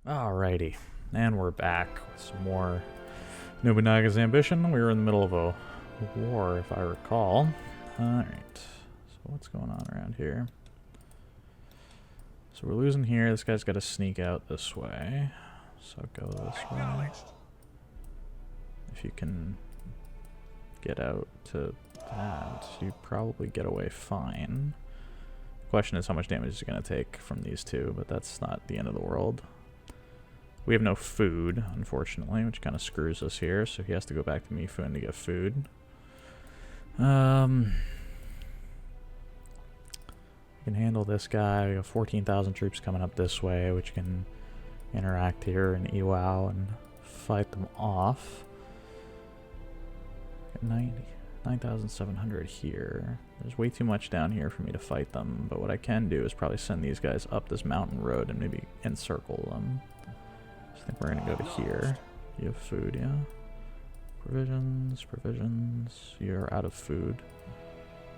Alrighty, and we're back with some more Nobunaga's Ambition. We were in the middle of a war, if I recall. Alright, so what's going on around here? So we're losing here. This guy's got to sneak out this way. So go this way. If you can get out to that, you probably get away fine. Question is how much damage is it going to take from these two, but that's not the end of the world. We have no food, unfortunately, which kind of screws us here, so he has to go back to Mifun to get food. We can handle this guy. We have 14,000 troops coming up this way, which can interact here in Iwao and fight them off. 9,700 here. There's way too much down here for me to fight them, but what I can do is probably send these guys up this mountain road and maybe encircle them. I think we're gonna go to here. You have food, yeah? Provisions, provisions. You're out of food.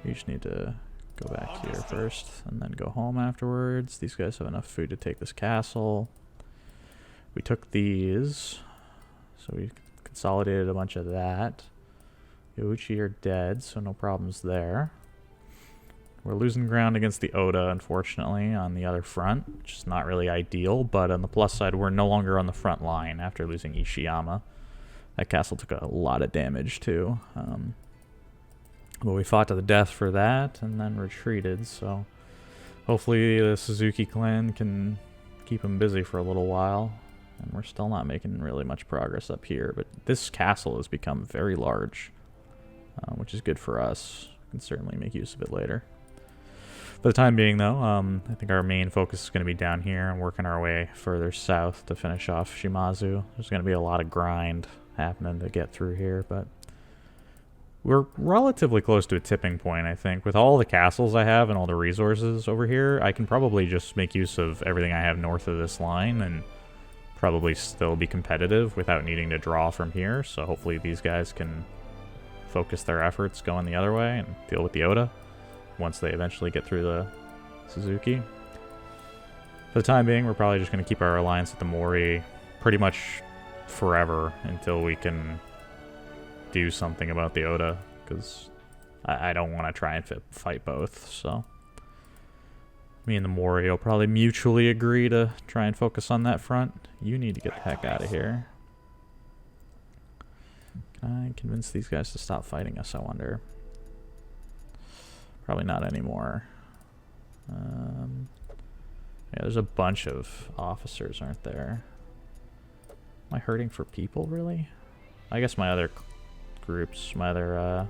You just need to go back here first and then go home afterwards. These guys have enough food to take this castle. We took these, so we consolidated a bunch of that. Youchi are dead, so no problems there. We're losing ground against the Oda, unfortunately, on the other front, which is not really ideal, but on the plus side, we're no longer on the front line after losing Ishiyama. That castle took a lot of damage, too. But we fought to the death for that, and then retreated, so hopefully the Suzuki clan can keep them busy for a little while. And we're still not making really much progress up here, but this castle has become very large, which is good for us. We can certainly make use of it later. For the time being, though, I think our main focus is going to be down here and working our way further south to finish off Shimazu. There's going to be a lot of grind happening to get through here, but we're relatively close to a tipping point, I think. With all the castles I have and all the resources over here, I can probably just make use of everything I have north of this line and probably still be competitive without needing to draw from here. So hopefully these guys can focus their efforts going the other way and deal with the Oda once they eventually get through the Suzuki. For the time being, we're probably just going to keep our alliance with the Mori pretty much forever until we can do something about the Oda, because I don't want to try and fight both. So me and the Mori will probably mutually agree to try and focus on that front. You need to get the heck out of here. Can I convince these guys to stop fighting us, I wonder? Probably not anymore. Yeah, there's a bunch of officers, aren't there? Am I hurting for people, really? I guess my other groups, my other,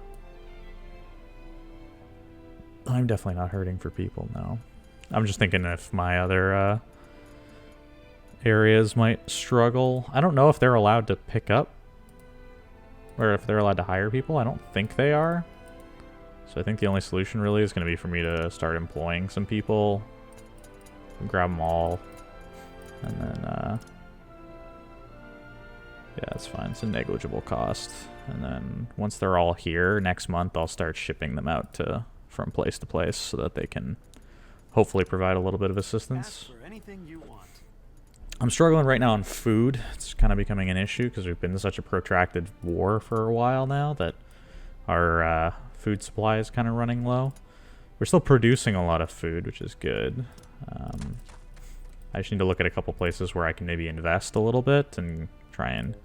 I'm definitely not hurting for people, no. I'm just thinking if my other, areas might struggle. I don't know if they're allowed to pick up, or if they're allowed to hire people. I don't think they are. So I think the only solution really is going to be for me to start employing some people, grab them all, and then, yeah, that's fine. It's a negligible cost. And then once they're all here, next month I'll start shipping them out from place to place so that they can hopefully provide a little bit of assistance. Ask for anything you want. I'm struggling right now on food. It's kind of becoming an issue because we've been in such a protracted war for a while now that our food supply is kind of running low. We're still producing a lot of food, which is good. I just need to look at a couple places where I can maybe invest a little bit and try and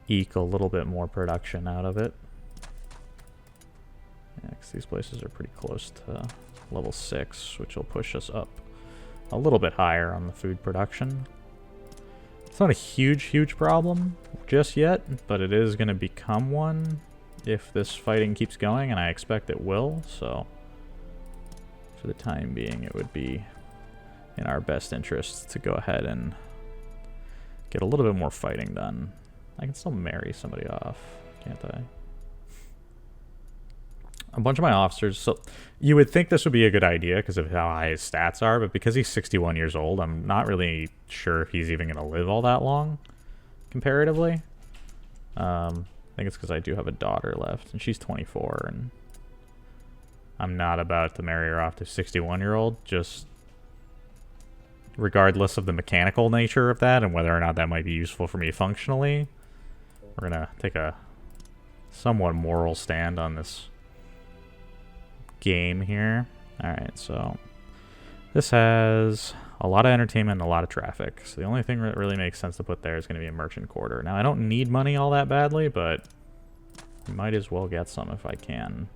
eke a little bit more production out of it. Yeah, because these places are pretty close to level 6, which will push us up a little bit higher on the food production. It's not a huge problem just yet, but it is going to become one if this fighting keeps going, and I expect it will, so for the time being it would be in our best interest to go ahead and get a little bit more fighting done. I can still marry somebody off, can't I? A bunch of my officers, so you would think this would be a good idea because of how high his stats are, but because he's 61 years old, I'm not really sure if he's even going to live all that long, comparatively. I think it's because I do have a daughter left, and she's 24, and I'm not about to marry her off to a 61-year-old just regardless of the mechanical nature of that and whether or not that might be useful for me functionally, we're going to take a somewhat moral stand on this game here. Alright, so this has a lot of entertainment and a lot of traffic. So the only thing that really makes sense to put there is going to be a merchant quarter. Now, I don't need money all that badly, but I might as well get some if I can.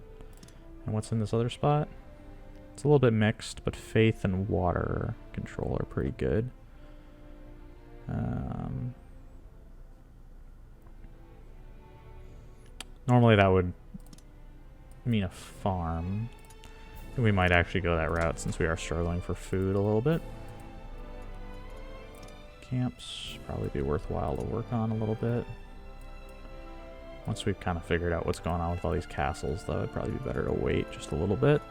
And what's in this other spot? It's a little bit mixed, but faith and water control are pretty good. Normally that would mean a farm. We might actually go that route since we are struggling for food a little bit. Camps probably be worthwhile to work on a little bit. Once we've kind of figured out what's going on with all these castles, though, it'd probably be better to wait just a little bit.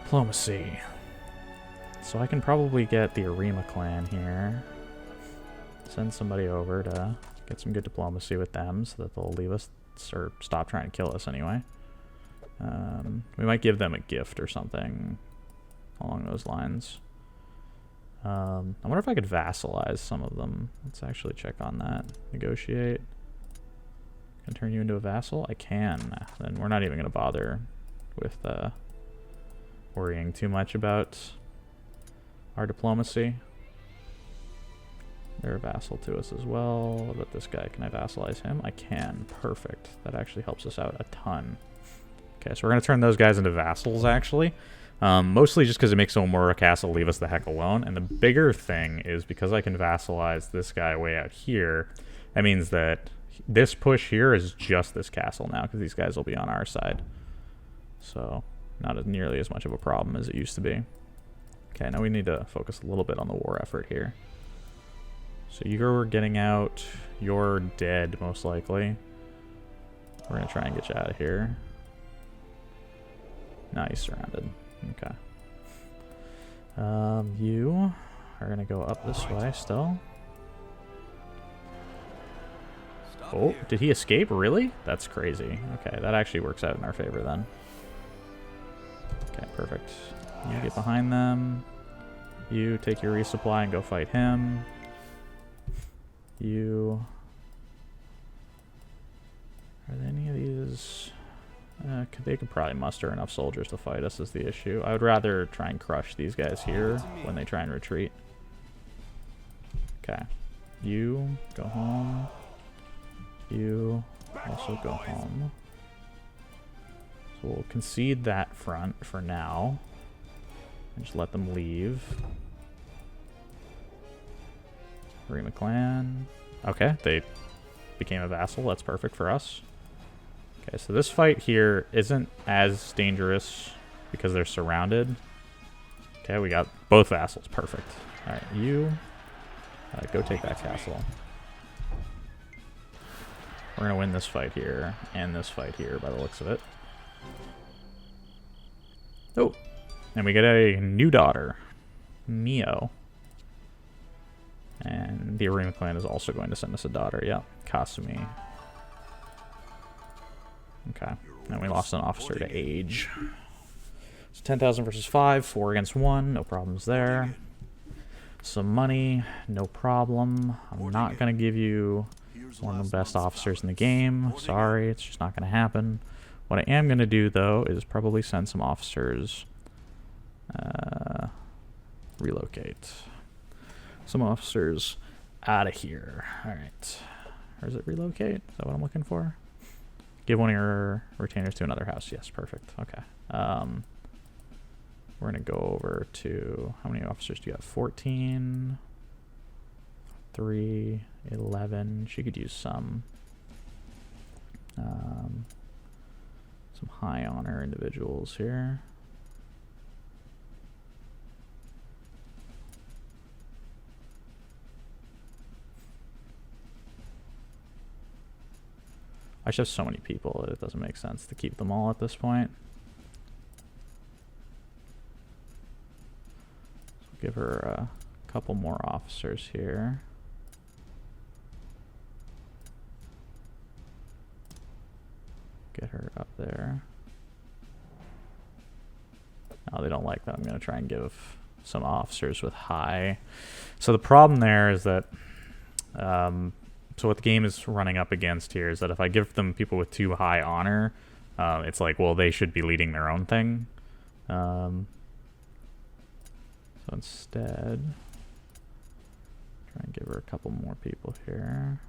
Diplomacy. So I can probably get the Arima clan here. Send somebody over to get some good diplomacy with them so that they'll leave us or stop trying to kill us anyway. We might give them a gift or something along those lines. I wonder if I could vassalize some of them. Let's actually check on that. Negotiate. Can I turn you into a vassal? I can. Then we're not even going to bother with worrying too much about our diplomacy. They're a vassal to us as well. What about this guy? Can I vassalize him? I can. Perfect. That actually helps us out a ton. Okay, so we're going to turn those guys into vassals, actually. Mostly just because it makes Omura Castle leave us the heck alone. And the bigger thing is because I can vassalize this guy way out here, that means that this push here is just this castle now, because these guys will be on our side. So, not as nearly as much of a problem as it used to be. Okay, now we need to focus a little bit on the war effort here. So you're getting out. You're dead, most likely. We're going to try and get you out of here. Now he's surrounded. Okay. You are going to go up this way still. Oh, did he escape? Really? That's crazy. Okay, that actually works out in our favor then. Okay, perfect. You get behind them. You take your resupply and go fight him. You... Are there any of these... they could probably muster enough soldiers to fight us is the issue. I would rather try and crush these guys here when they try and retreat. Okay. You go home. You also go home. So we'll concede that front for now. And just let them leave. Arima clan. Okay, they became a vassal. That's perfect for us. Okay, so this fight here isn't as dangerous because they're surrounded. Okay, we got both vassals. Perfect. Alright, you go take that castle. We're going to win this fight here and this fight here by the looks of it. Oh, and we get a new daughter, Mio. And the Arima clan is also going to send us a daughter. Yeah, Kasumi. Okay, and we lost an officer to age. So 10,000 versus 5, 4 against 1, no problems there. Some money, no problem. I'm not going to give you one of the best officers in the game. Sorry, it's just not going to happen. What I am going to do, though, is probably send some officers relocate. Some officers out of here. Alright. Or is it relocate? Is that what I'm looking for? Give one of your retainers to another house. Yes, perfect. Okay. We're going to go over to... How many officers do you have? 14. 3. 11. She could use some. Some high honor individuals here. I just have so many people that it doesn't make sense to keep them all at this point. So give her a couple more officers here. Get her up there. No, they don't like that. I'm going to try and give some officers with high. So the problem there is that, so what the game is running up against here is that if I give them people with too high honor, it's like, well, they should be leading their own thing. So instead, try and give her a couple more people here.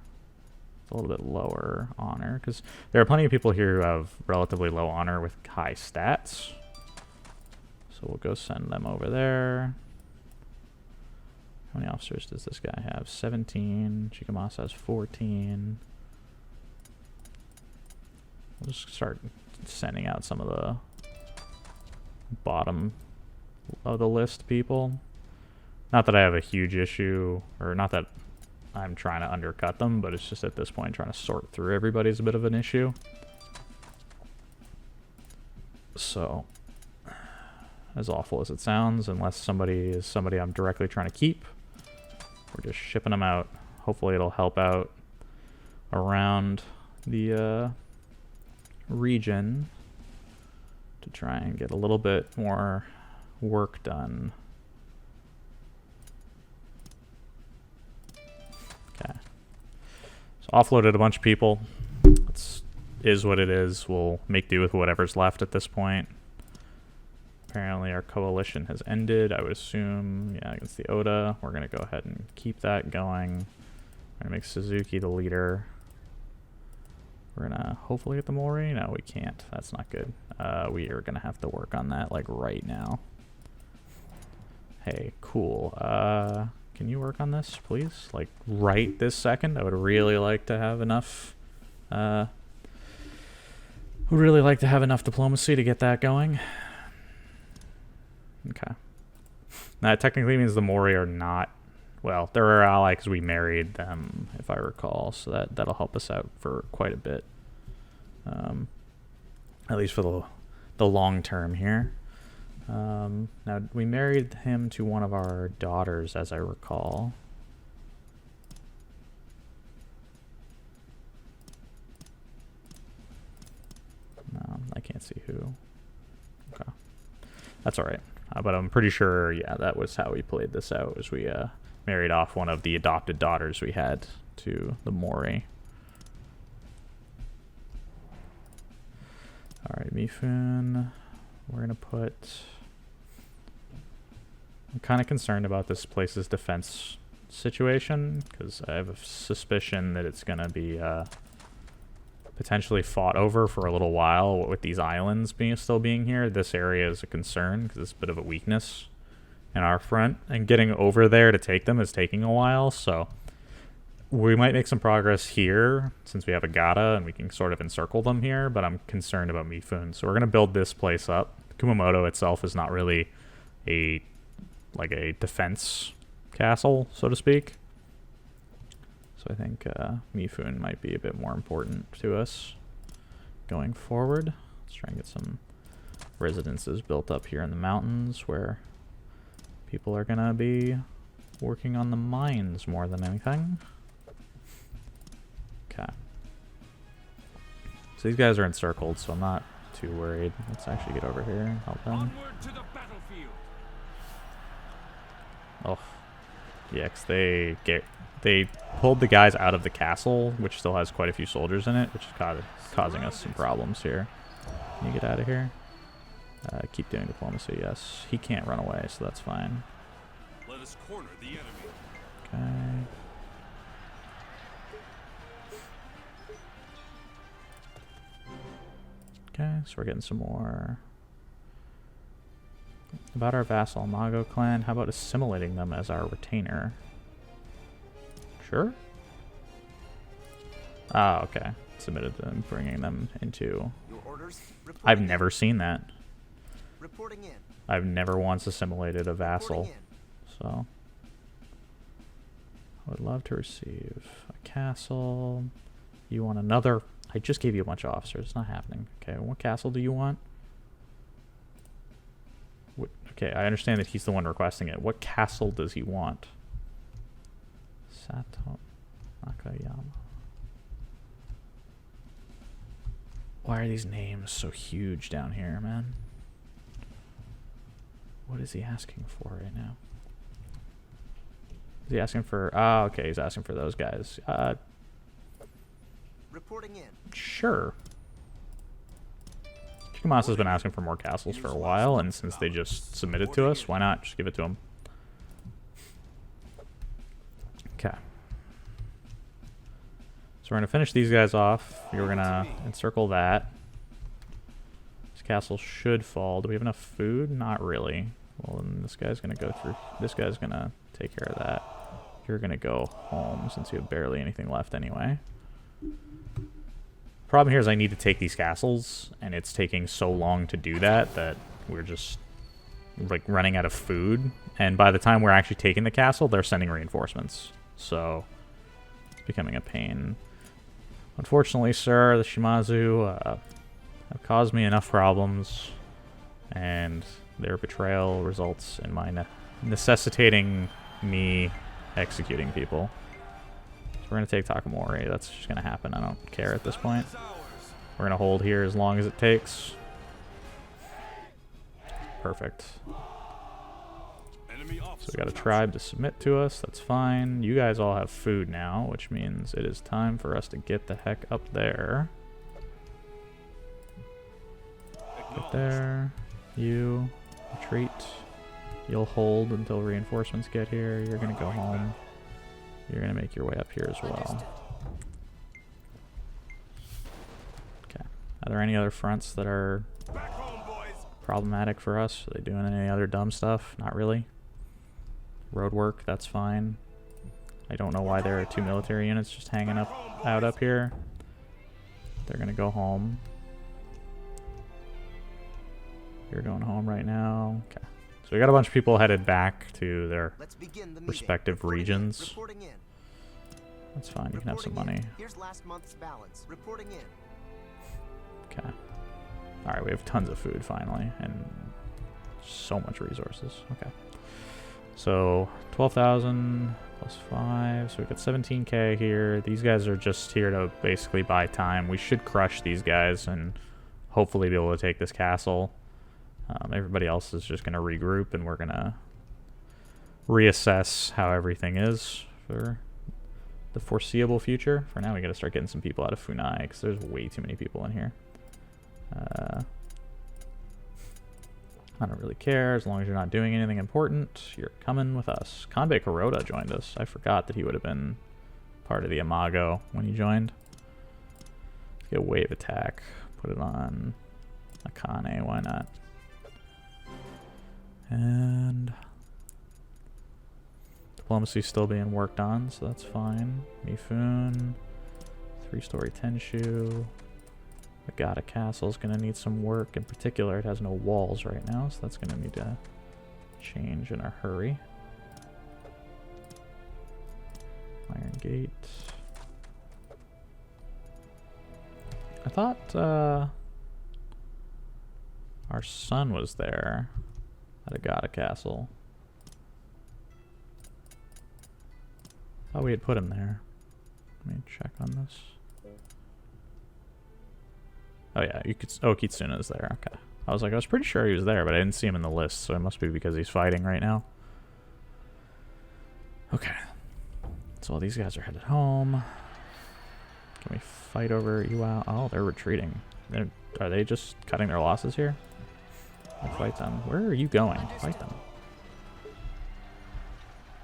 It's a little bit lower honor, because there are plenty of people here who have relatively low honor with high stats. So we'll go send them over there. How many officers does this guy have? 17. Chikamasa has 14. We'll just start sending out some of the bottom of the list people. Not that I have a huge issue, or not that I'm trying to undercut them, but it's just at this point trying to sort through everybody's a bit of an issue. So, as awful as it sounds, unless somebody is somebody I'm directly trying to keep, we're just shipping them out. Hopefully it'll help out around the region to try and get a little bit more work done. Okay. So offloaded a bunch of people. Is what it is. We'll make do with whatever's left at this point. Apparently our coalition has ended, I would assume, yeah, against the Oda. We're going to go ahead and keep that going. We're going to make Suzuki the leader. We're going to hopefully get the Mori. No, we can't. That's not good. We are going to have to work on that, like, right now. Hey, cool. Can you work on this, please? Like, right this second? I would really like to have enough... would really like to have enough diplomacy to get that going. Okay. That technically means the Mori are not... Well, they're our ally because we married them, if I recall. So that'll help us out for quite a bit. At least for the long term here. Now, we married him to one of our daughters, as I recall. No, I can't see who. Okay. That's alright. But I'm pretty sure, yeah, that was how we played this out, was we married off one of the adopted daughters we had to the Mori. Alright, Mifune. We're going to put... I'm kind of concerned about this place's defense situation, because I have a suspicion that it's going to be potentially fought over for a little while with these islands still being here. This area is a concern, because it's a bit of a weakness in our front, and getting over there to take them is taking a while, so we might make some progress here since we have a Gata and we can sort of encircle them here, but I'm concerned about Mifune. So we're going to build this place up. Kumamoto itself is not really a defense castle, so to speak. So I think Mifune might be a bit more important to us going forward. Let's try and get some residences built up here in the mountains where people are going to be working on the mines more than anything. Okay. So these guys are encircled, so I'm not too worried. Let's actually get over here and help them. Onward to the battlefield. Oh, yeah, 'cause they pulled the guys out of the castle, which still has quite a few soldiers in it, which is causing us some problems here. Can you get out of here? Keep doing diplomacy, yes. He can't run away, so that's fine. Let us corner the enemy. Okay. Okay, so we're getting some more. About our vassal Mago clan, how about assimilating them as our retainer? Sure. Ah, okay. Submitted them, bringing them into... Your orders? I've never seen that. Reporting in. I've never once assimilated a vassal. So... I would love to receive a castle. You want another... I just gave you a bunch of officers. It's not happening. Okay, what castle do you want? Okay, I understand that he's the one requesting it. What castle does he want? Sato Nakayama. Why are these names so huge down here, man? What is he asking for right now? Is he asking for... Ah, okay, he's asking for those guys. Reporting in. Sure. Chikamasa's been asking for more castles for a while, and since they just submitted to us, why not just give it to him? Okay. So we're going to finish these guys off. We're going to encircle that. This castle should fall. Do we have enough food? Not really. Well, then this guy's going to go through... This guy's going to take care of that. You're going to go home since you have barely anything left anyway. Problem here is I need to take these castles, and it's taking so long to do that that we're just like running out of food. And by the time we're actually taking the castle, they're sending reinforcements. So it's becoming a pain. Unfortunately, sir, the Shimazu have caused me enough problems, and their betrayal results in my necessitating me executing people. So we're going to take Takamori. That's just going to happen. I don't care at this point. We're going to hold here as long as it takes. Perfect. So we got a tribe to submit to us. That's fine. You guys all have food now, which means it is time for us to get the heck up there. Get there. You retreat. You'll hold until reinforcements get here. You're going to go home. You're going to make your way up here as well. Okay. Are there any other fronts that are problematic for us? Are they doing any other dumb stuff? Not really. Road work, that's fine. I don't know why there are 2 military units just hanging out up here. They're going to go home. You're going home right now. Okay. So we got a bunch of people headed back to their respective regions. That's fine. You can have some money. Here's last month's balance. Reporting in. Okay. All right, we have tons of food finally, and so much resources. Okay. So 12,000 plus 5. So we got 17k here. These guys are just here to basically buy time. We should crush these guys and hopefully be able to take this castle. Everybody else is just going to regroup, and we're going to reassess how everything is for the foreseeable future. For now, we got to start getting some people out of Funai, because there's way too many people in here. I don't really care. As long as you're not doing anything important, you're coming with us. Kanbei Kuroda joined us. I forgot that he would have been part of the Imago when he joined. Let's get a wave attack. Put it on Akane. Why not? And diplomacy still being worked on, so that's fine. Mifune, 3-story Tenshu. Agata Castle is going to need some work. In particular, it has no walls right now, so that's going to need to change in a hurry. Iron Gate. I thought our son was there at Agata Castle. Thought we had put him there. Let me check on this. Oh yeah, you could. Oh, Kitsuna is there. Okay. I was pretty sure he was there, but I didn't see him in the list, so it must be because he's fighting right now. Okay. So all these guys are headed home. Can we fight over Iwao? Oh, they're retreating. Are they just cutting their losses here? I'll fight them. Where are you going? Fight them.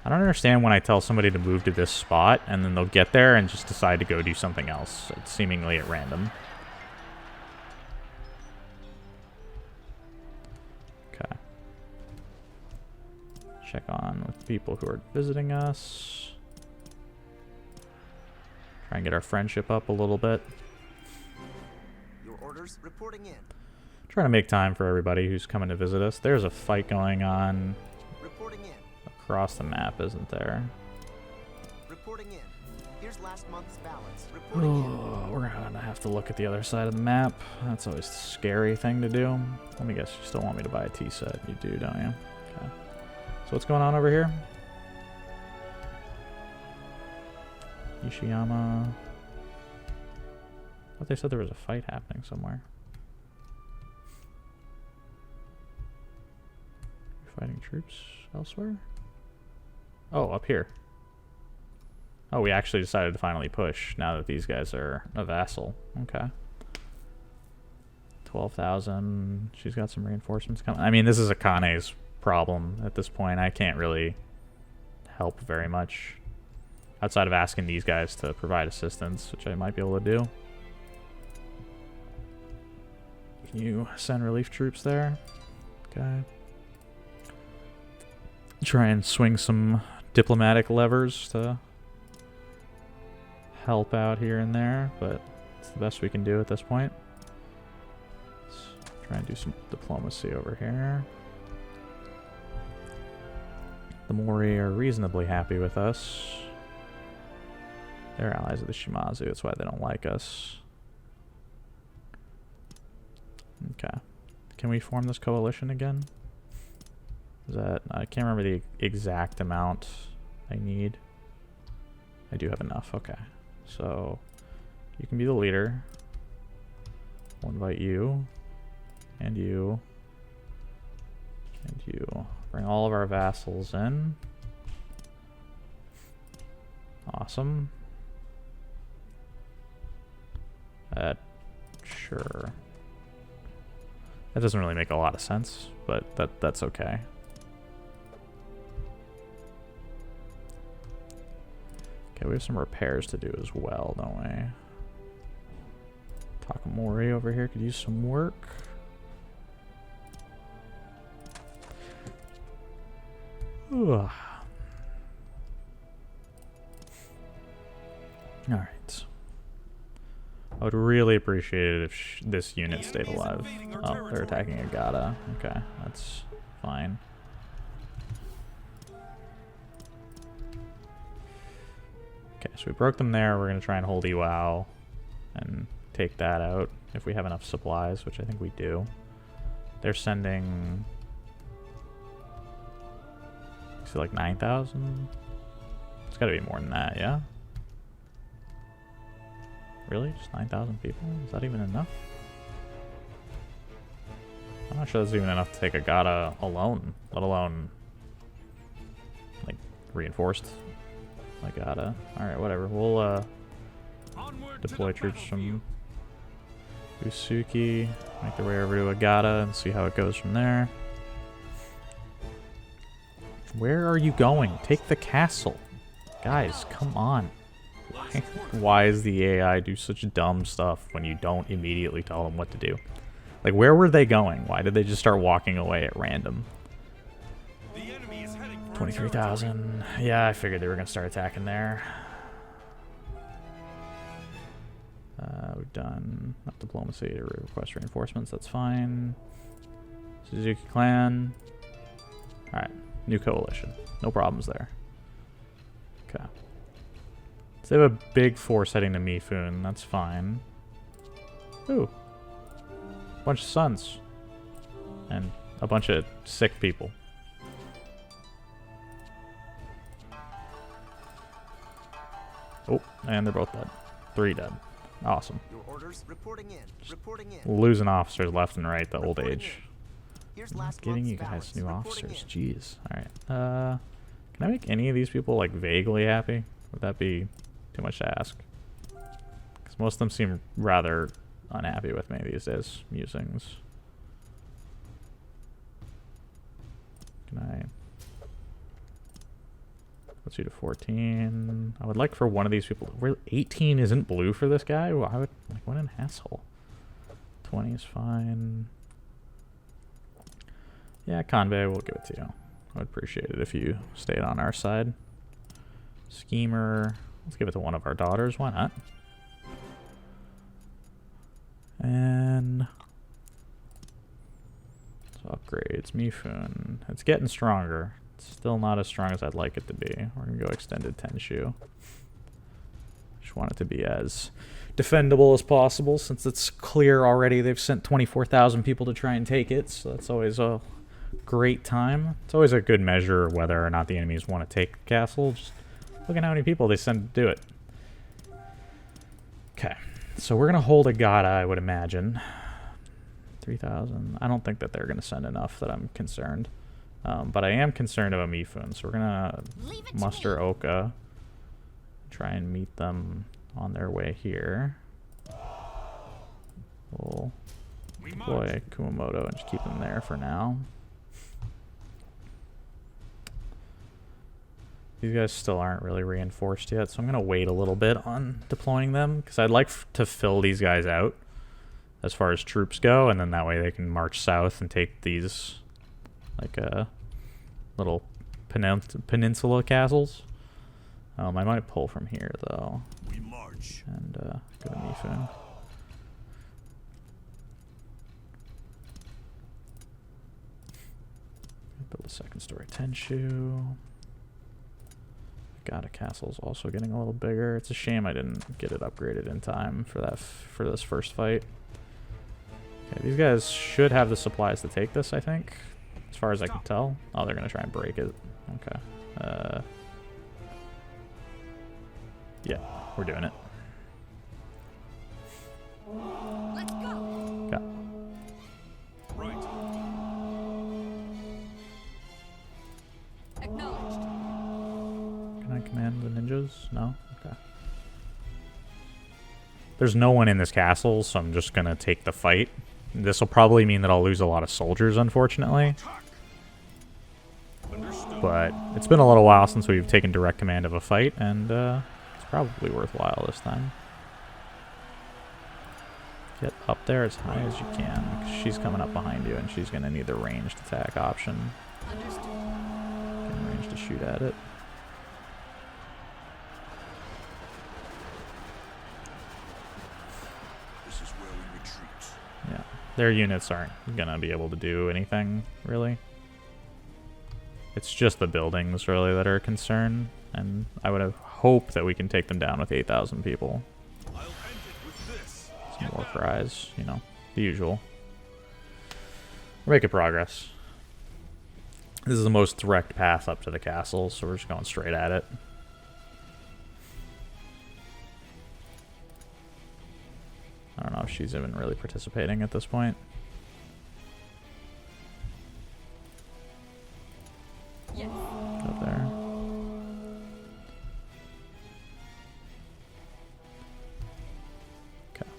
I don't understand when I tell somebody to move to this spot, and then they'll get there and just decide to go do something else, seemingly at random. Okay. Check on with people who are visiting us. Try and get our friendship up a little bit. Your orders reporting in. Trying to make time for everybody who's coming to visit us. There's a fight going on reporting in. Across the map, isn't there? Reporting in. Here's last month's balance. Reporting in. We're gonna have to look at the other side of the map. That's always a scary thing to do. Let me guess, you still want me to buy a tea set? You do, don't you? Okay. So what's going on over here? Ishiyama. I thought they said there was a fight happening somewhere. fighting troops elsewhere? Oh, up here. Oh, we actually decided to finally push now that these guys are a vassal. Okay. 12,000. She's got some reinforcements coming. I mean, this is Akane's problem at this point. I can't really help very much outside of asking these guys to provide assistance, which I might be able to do. Can you send relief troops there? Okay. Try and swing some diplomatic levers to help out here and there, but it's the best we can do at this point. Let's try and do some diplomacy over here. The Mori are reasonably happy with us. They're allies of the Shimazu, that's why they don't like us. Okay. Can we form this coalition again? Is that... I can't remember the exact amount I need. I do have enough, okay. So, you can be the leader. We'll invite you. And you. And you. Bring all of our vassals in. Awesome. Sure. That doesn't really make a lot of sense, but that's okay. Okay, we have some repairs to do as well, don't we? Takamori over here could use some work. Ugh. Alright. I would really appreciate it if this unit stayed alive. Oh, they're attacking Agata. Okay, that's fine. Okay, so we broke them there. We're going to try and hold Iwao and take that out if we have enough supplies, which I think we do. They're sending... Is it like 9,000? It's got to be more than that, yeah? Really? Just 9,000 people? Is that even enough? I'm not sure that's even enough to take Agata alone, let alone like reinforced Agata. Alright, whatever. We'll deploy troops from Usuki, make their way over to Agata and see how it goes from there. Where are you going? Take the castle. Guys, come on. Why does the AI do such dumb stuff when you don't immediately tell them what to do? Like, where were they going? Why did they just start walking away at random? 23,000. Yeah, I figured they were going to start attacking there. We've done enough diplomacy to request reinforcements. That's fine. Suzuki clan. Alright. New coalition. No problems there. Okay. So they have a big force heading to Mifun. That's fine. Ooh. Bunch of sons. And a bunch of sick people. Oh, and they're both dead. 3 dead. Awesome. Your orders reporting in. Reporting in. Losing officers left and right, the old age. Here's last Giving month's you guys balance. new Reporting officers. in. Jeez. Alright. Can I make any of these people like vaguely happy? Would that be too much to ask? Because most of them seem rather unhappy with me these days. Musings. Can I... Let's do to 14. I would like for one of these people... 18 isn't blue for this guy? Well, I would... Like, what an asshole. 20 is fine. Yeah, Kanbei, we'll give it to you. I would appreciate it if you stayed on our side. Schemer. Let's give it to one of our daughters. Why not? And... So upgrades. Mifun. It's getting stronger. It's still not as strong as I'd like it to be. We're going to go extended Tenshu. Just want it to be as defendable as possible, since it's clear already they've sent 24,000 people to try and take it, so that's always a great time. It's always a good measure whether or not the enemies want to take the castle. Just look at how many people they send to do it. Okay, so we're going to hold Agata, I would imagine. 3,000. I don't think that they're going to send enough that I'm concerned. But I am concerned about Mifun, so we're gonna muster Oka. Try and meet them on their way here. We'll deploy Kumamoto and just keep them there for now. These guys still aren't really reinforced yet, so I'm going to wait a little bit on deploying them, because I'd like to fill these guys out as far as troops go, and then that way they can march south and take these, like, little peninsula castles. I might pull from here, though, We march. and go to Mifun. Build a second story Tenshu. Gata Castle's also getting a little bigger. It's a shame I didn't get it upgraded in time for that for this first fight. Okay, these guys should have the supplies to take this, I think, as far as I can tell. Oh, they're gonna try and break it. Okay. Yeah, we're doing it. Let's go. Okay. Right. Acknowledged. Can I command the ninjas? No? Okay. There's no one in this castle, so I'm just gonna take the fight. This will probably mean that I'll lose a lot of soldiers, unfortunately. Understood. But it's been a little while since we've taken direct command of a fight, and it's probably worthwhile this time. Get up there as high as you can, because she's coming up behind you, and she's gonna need the ranged attack option. Understood. Getting range to shoot at it. This is where we retreat. Yeah, their units aren't gonna be able to do anything, really. It's just the buildings, really, that are a concern, and I would have hoped that we can take them down with 8,000 people. I'll end it with this. Some war cries, you know, the usual. We're making progress. This is the most direct path up to the castle, so we're just going straight at it. I don't know if she's even really participating at this point. Yes. Up there. Okay.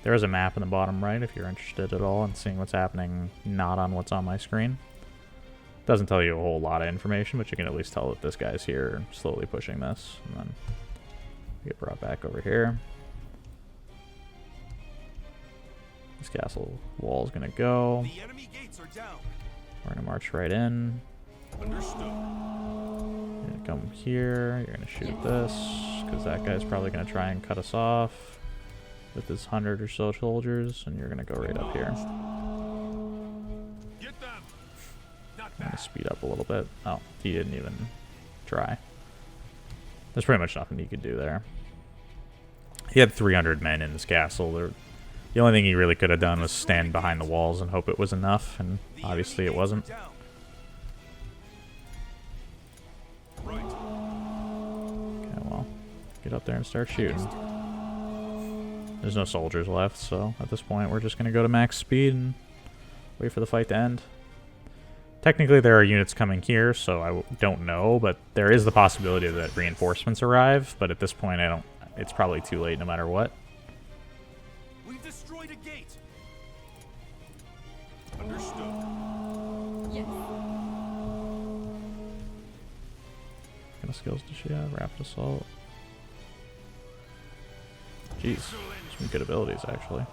There is a map in the bottom right if you're interested at all in seeing what's happening not on what's on my screen. Doesn't tell you a whole lot of information, but you can at least tell that this guy's here slowly pushing this. And then get brought back over here. This castle wall is going to go. The enemy gates are down. We're going to march right in. Understood. You're going to come here. You're going to shoot this, because that guy's probably going to try and cut us off with his 100 or so soldiers, and you're going to go right up here. Get them. Not I'm going bad. to speed up a little bit. Oh, he didn't even try. There's pretty much nothing he could do there. He had 300 men in this castle. The only thing he really could have done was stand behind the walls and hope it was enough, and obviously it wasn't. Down. Right. Okay, well, get up there and start shooting. There's no soldiers left, so at this point we're just going to go to max speed and wait for the fight to end. Technically there are units coming here, so I don't know, but there is the possibility that reinforcements arrive, but at this point it's probably too late no matter what. We've destroyed a gate. Understood. Yes. What kind of skills does she have? Rapid assault. Jeez, some good abilities actually.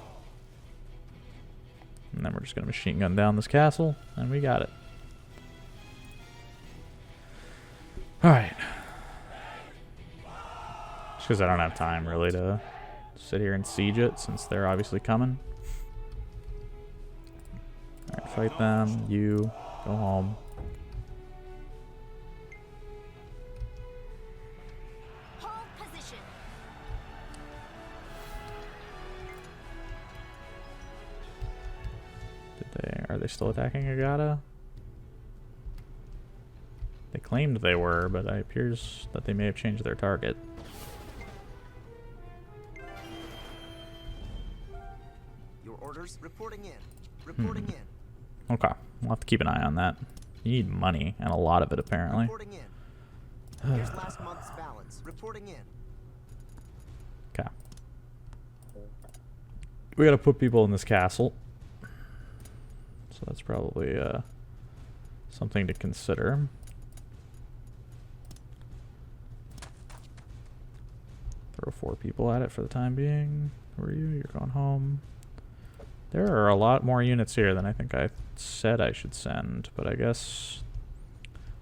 And then we're just going to machine gun down this castle, and we got it. Alright. Just because I don't have time really to sit here and siege it, since they're obviously coming. Alright, fight them. You, go home. Hold position. Are they still attacking Agata? They claimed they were, but it appears that they may have changed their target. Your orders reporting in. Reporting in. Okay, we'll have to keep an eye on that. You need money, and a lot of it, apparently. Reporting in. Here's last month's balance. Reporting in. Okay. We gotta put people in this castle. So that's probably something to consider. Throw 4 people at it for the time being. Who are you? You're going home. There are a lot more units here than I think I said I should send, but I guess...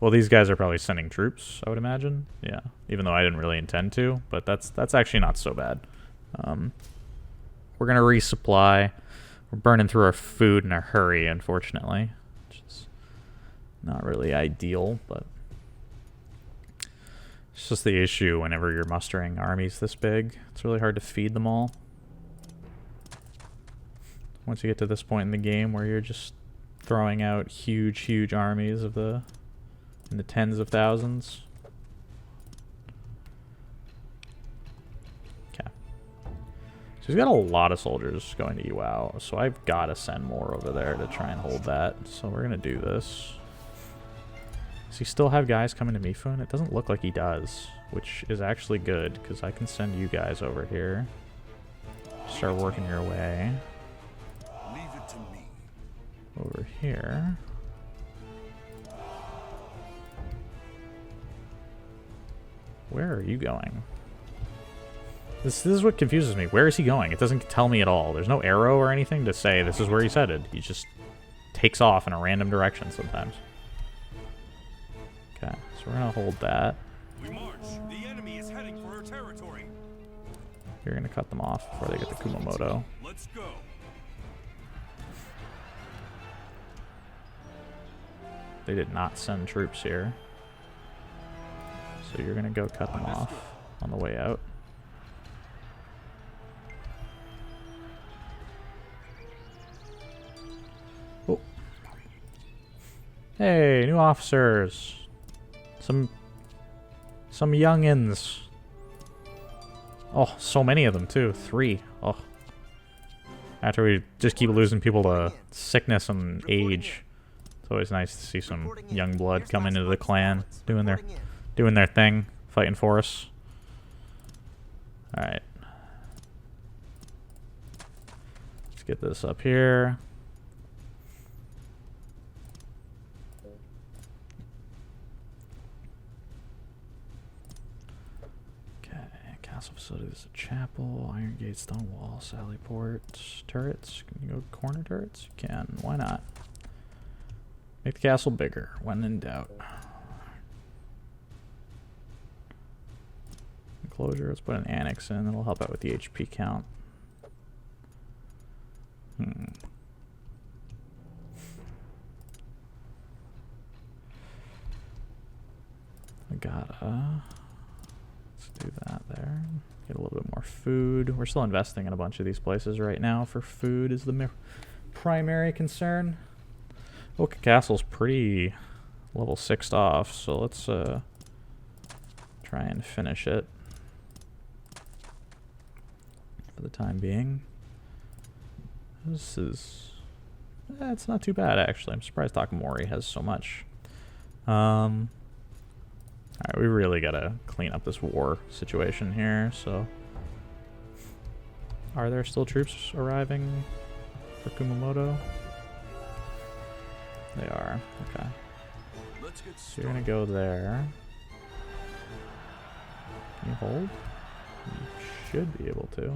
Well, these guys are probably sending troops, I would imagine. Yeah, even though I didn't really intend to, but that's actually not so bad. We're going to resupply. We're burning through our food in a hurry, unfortunately, which is not really ideal, but it's just the issue whenever you're mustering armies this big. It's really hard to feed them all. Once you get to this point in the game where you're just throwing out huge armies of in the tens of thousands. Okay. So he's got a lot of soldiers going to Yuao, so I've got to send more over there to try and hold that. So we're going to do this. Does he still have guys coming to Mifun? It doesn't look like he does, which is actually good, because I can send you guys over here. Start working your way. Over here. Where are you going? This is what confuses me. Where is he going? It doesn't tell me at all. There's no arrow or anything to say this is where he's headed. He just takes off in a random direction sometimes. Okay, so we're gonna hold that. We march. The enemy is heading for our territory. You're gonna cut them off before they get to Kumamoto. Let's go. They did not send troops here. So you're gonna go cut them off on the way out. Oh. Hey, new officers. Some youngins. Oh, so many of them too. 3. Oh. After we just keep losing people to sickness and age. It's always nice to see some young blood come into the clan, doing their thing, fighting for us. All right, let's get this up here. Okay, castle facilities, a chapel, iron gate, stone wall, sally port, turrets. Can you go corner turrets? You can. Why not? Make the castle bigger, when in doubt. Enclosure, let's put an annex in, that'll help out with the HP count. I gotta... Let's do that there. Get a little bit more food. We're still investing in a bunch of these places right now for food is the primary concern. Oka Castle's pretty level 6'd off, so let's try and finish it for the time being. This is... it's not too bad, actually. I'm surprised Takamori has so much. Alright, we really gotta clean up this war situation here, so... Are there still troops arriving for Kumamoto? They are. Okay. Let's get So you're gonna go there. Can you hold? You should be able to.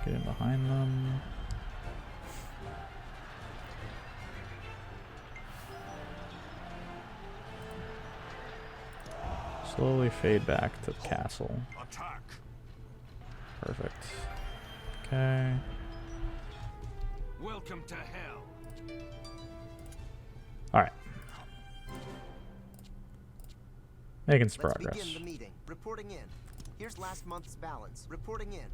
Get in behind them. Slowly fade back to the castle. attack. Perfect. Okay. Welcome to hell. Alright. Making some Let's progress. begin the meeting. Reporting in. Here's last month's balance. Reporting in.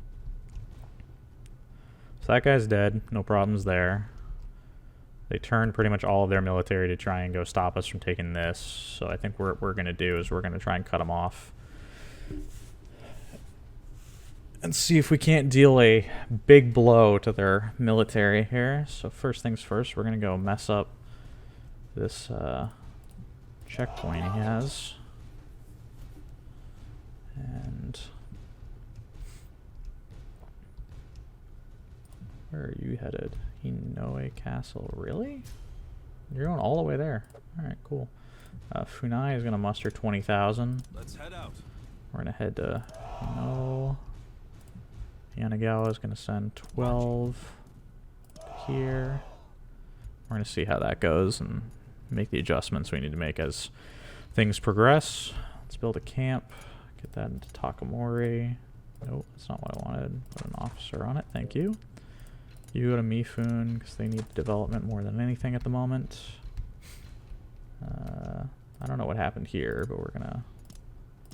So that guy's dead. No problems there. They turned pretty much all of their military to try and go stop us from taking this. So I think what we're going to do is we're going to try and cut them off. and see if we can't deal a big blow to their military here. So first things first, we're going to go mess up this checkpoint he has. And where are you headed? Hinoe Castle. Really? You're going all the way there. Alright, cool. Funai is going to muster 20,000. Let's head out. We're going to head to Hino. Yanagawa is going to send 12 to here. We're going to see how that goes and make the adjustments we need to make as things progress. Let's build a camp. Get that into Takamori. Nope, that's not what I wanted. Put an officer on it. Thank you. You go to Mifune because they need development more than anything at the moment. I don't know what happened here, but we're going to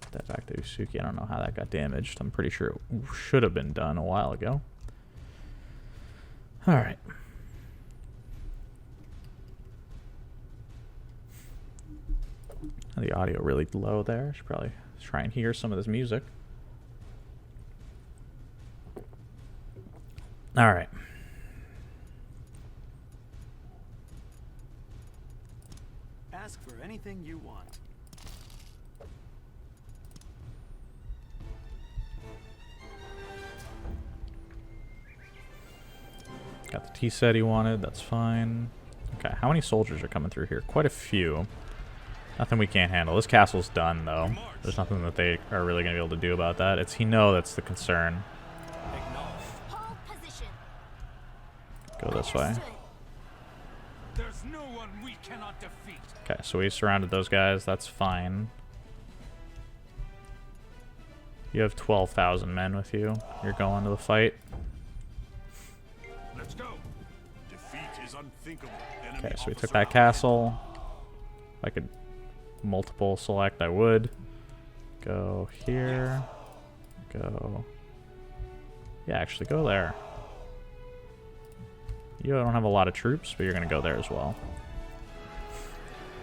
put that back to Usuki. I don't know how that got damaged. I'm pretty sure it should have been done a while ago. Alright. The audio really low there. Should probably try and hear some of this music. Alright. Ask for anything you want. Got the tea set he wanted, that's fine. Okay, how many soldiers are coming through here? Quite a few. Nothing we can't handle. This castle's done, though. There's nothing that they are really going to be able to do about that. It's Hino that's the concern. Hold position. Go this way. Understood. There's no one we cannot defeat. Okay, so we surrounded those guys. That's fine. You have 12,000 men with you. You're going to the fight. Let's go. Defeat is unthinkable. Enemy Okay, so we took officer that castle. If I could multiple select, I would. Go here. Go. Yeah, actually go there. You don't have a lot of troops, but you're going to go there as well.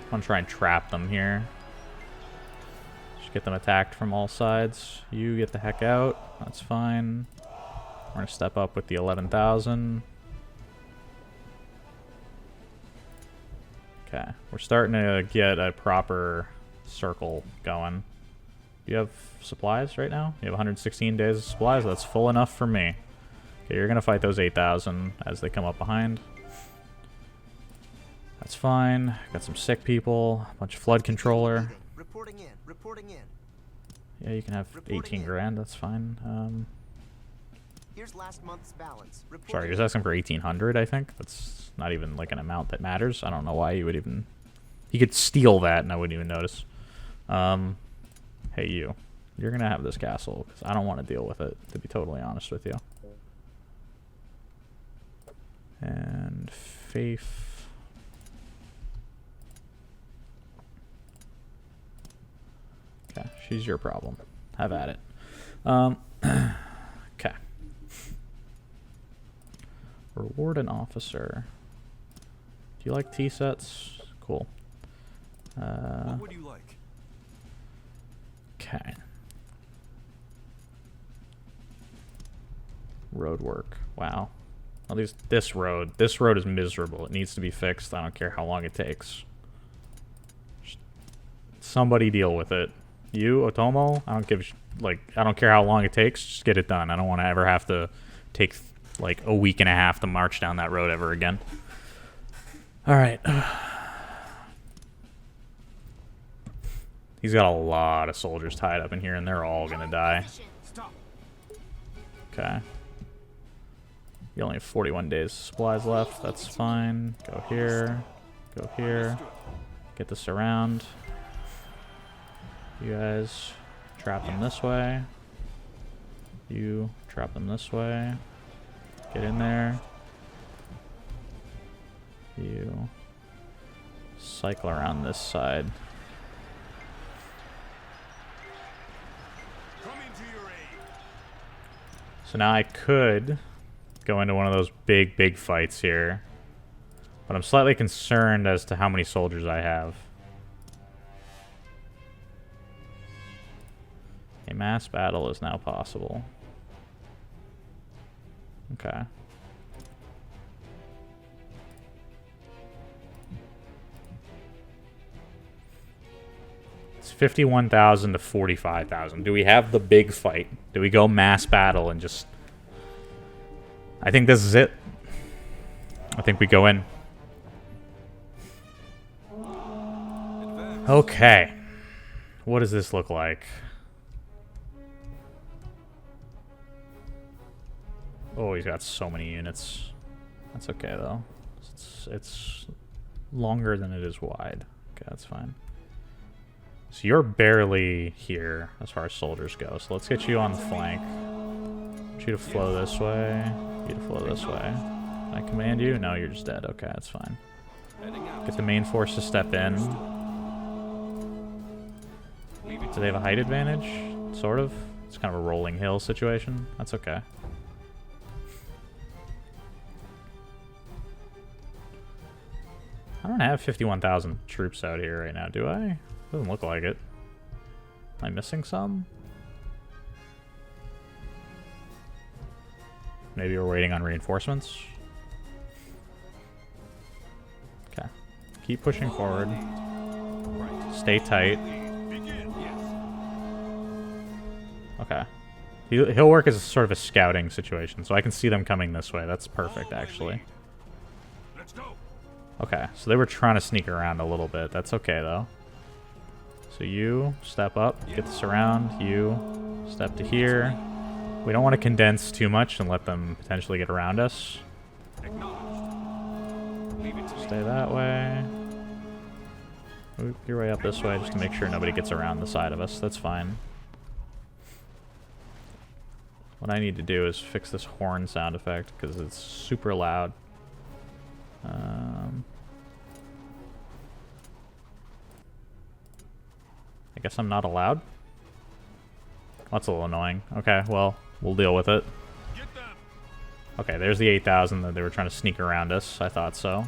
I'm going to try and trap them here. Just get them attacked from all sides. You get the heck out. That's fine. We're going to step up with the 11,000. Okay, we're starting to get a proper circle going. Do you have supplies right now? You have 116 days of supplies? That's full enough for me. Okay, you're going to fight those 8,000 as they come up behind. That's fine. Got some sick people, a bunch of flood controller. Reporting in. Reporting in. Yeah, you can have 18 grand, that's fine. Here's last month's balance. Sorry, he was asking for 1,800, I think. That's not even like an amount that matters. I don't know why you would even... He could steal that and I wouldn't even notice. Hey, you. You're going to have this castle because I don't want to deal with it, to be totally honest with you. And Faith. Okay, she's your problem. Have at it. Okay. Reward an officer. Do you like tea sets? Cool. What would you like? Okay. Road work. Wow. At least this road is miserable. It needs to be fixed. I don't care how long it takes. Just somebody deal with it. You, Otomo, I don't care how long it takes. Just get it done. I don't want to ever have to take like a week and a half to march down that road ever again. All right. He's got a lot of soldiers tied up in here, and they're all gonna die. Stop. Okay. You only have 41 days of supplies left. That's fine. Go here. Go here. Get this around. You guys trap them this way. You trap them this way. Get in there. You cycle around this side. Coming to your aid. So now I could go into one of those big fights here. But I'm slightly concerned as to how many soldiers I have. A mass battle is now possible. Okay. It's 51,000 to 45,000. Do we have the big fight? Do we go mass battle and just... I think this is it. I think we go in. Okay. What does this look like? Oh, he's got so many units. That's okay, though. It's longer than it is wide. Okay, that's fine. So you're barely here as far as soldiers go. So let's get you on the flank. I want you to flow this way. You to flow this way. Can I command you? No, you're just dead. Okay, that's fine. Get the main force to step in. Do they have a height advantage? Sort of. It's kind of a rolling hill situation. That's okay. I don't have 51,000 troops out here right now, do I? Doesn't look like it. Am I missing some? Maybe we're waiting on reinforcements. Okay. Keep pushing forward. Stay tight. Okay. He'll work as a sort of a scouting situation, so I can see them coming this way. That's perfect, actually. Let's go. Okay, so they were trying to sneak around a little bit. That's okay, though. So you step up, get this around. You step to here. We don't want to condense too much and let them potentially get around us. Stay that way. Move your way up this way just to make sure nobody gets around the side of us. That's fine. What I need to do is fix this horn sound effect because it's super loud. I guess I'm not allowed? That's a little annoying. Okay, well, we'll deal with it. Okay, there's the 8,000 that they were trying to sneak around us. I thought so.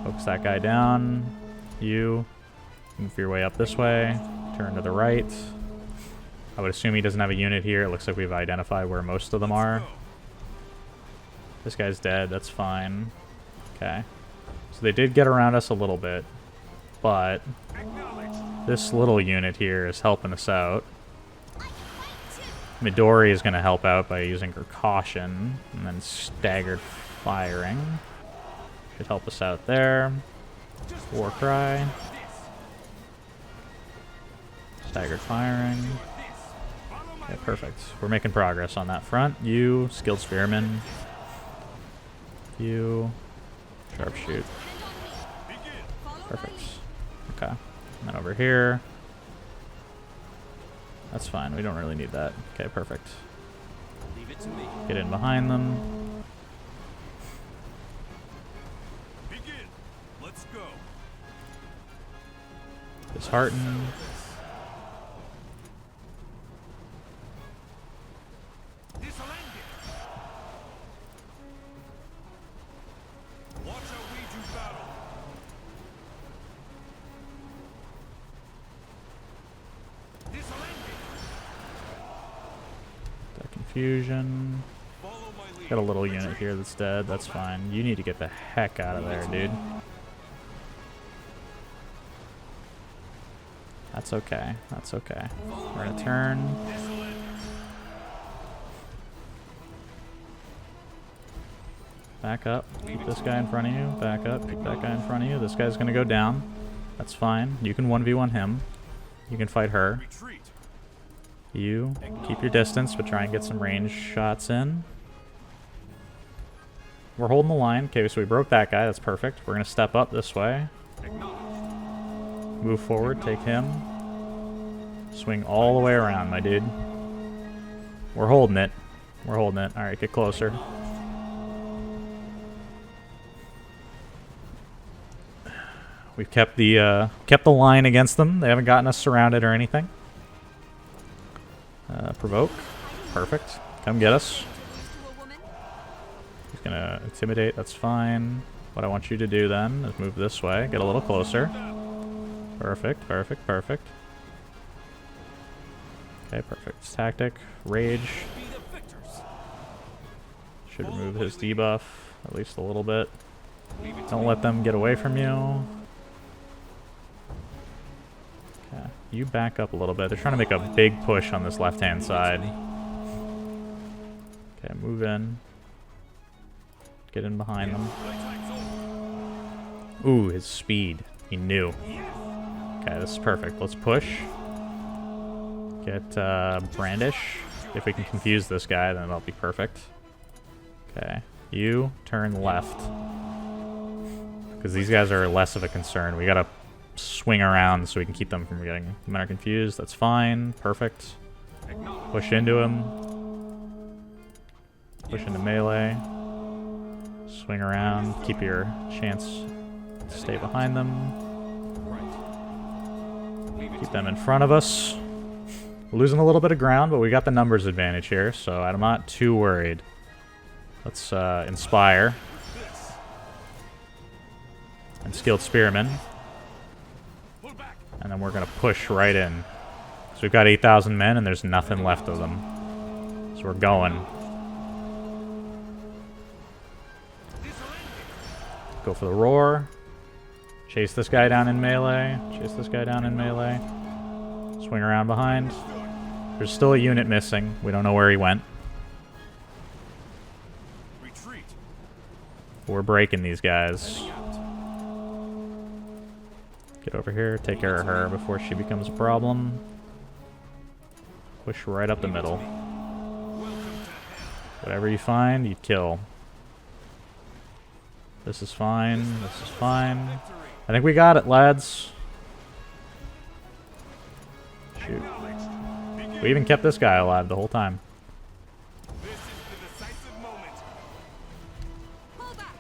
Focus that guy down. You move your way up this way. Turn to the right. I would assume he doesn't have a unit here. It looks like we've identified where most of them are. This guy's dead. That's fine. Okay. So they did get around us a little bit, but this little unit here is helping us out. Midori is going to help out by using her caution and then staggered firing. Should help us out there. War cry. Staggered firing. Okay, perfect. We're making progress on that front. You, skilled spearman. You, sharpshoot. Perfect. Okay. And then over here. That's fine. We don't really need that. Okay, perfect. Get in behind them. Let's go. Dishearten. Confusion. Got a little unit here that's dead. That's fine. You need to get the heck out of there, dude. That's okay. That's okay. We're gonna turn. Back up. Keep this guy in front of you. Back up. Keep that guy in front of you. This guy's gonna go down. That's fine. You can 1v1 him. You can fight her. You keep your distance, but try and get some range shots in. We're holding the line. Okay, so we broke that guy. That's perfect. We're going to step up this way. Move forward. Take him. Swing all the way around, my dude. We're holding it. We're holding it. All right, get closer. We've kept the line against them. They haven't gotten us surrounded or anything. Provoke. Perfect. Come get us. He's gonna intimidate. That's fine. What I want you to do then is move this way. Get a little closer. Perfect. Perfect. Perfect. Okay, perfect. Tactic. Rage. Should remove his debuff, at least a little bit. Don't let them get away from you. Okay, you back up a little bit. They're trying to make a big push on this left-hand side. Okay, move in. Get in behind them. Ooh, his speed. He knew. Okay, this is perfect. Let's push. Get Brandish. If we can confuse this guy, then that'll be perfect. Okay, you turn left. Because these guys are less of a concern. We gotta swing around so we can keep them from getting them confused. That's fine. Perfect. Push into him. Push into melee. Swing around. Keep your chance to stay behind them. Keep them in front of us. We're losing a little bit of ground, but we got the numbers advantage here, so I'm not too worried. Let's inspire. And skilled spearman. And then we're going to push right in. So we've got 8,000 men, and there's nothing left of them. So we're going. Go for the roar. Chase this guy down in melee. Chase this guy down in melee. Swing around behind. There's still a unit missing. We don't know where he went. Retreat. We're breaking these guys. Get over here, take care of her before she becomes a problem. Push right up the middle. Whatever you find, you kill. This is fine. This is fine. I think we got it, lads. Shoot. We even kept this guy alive the whole time. This is the decisive moment. Pull back.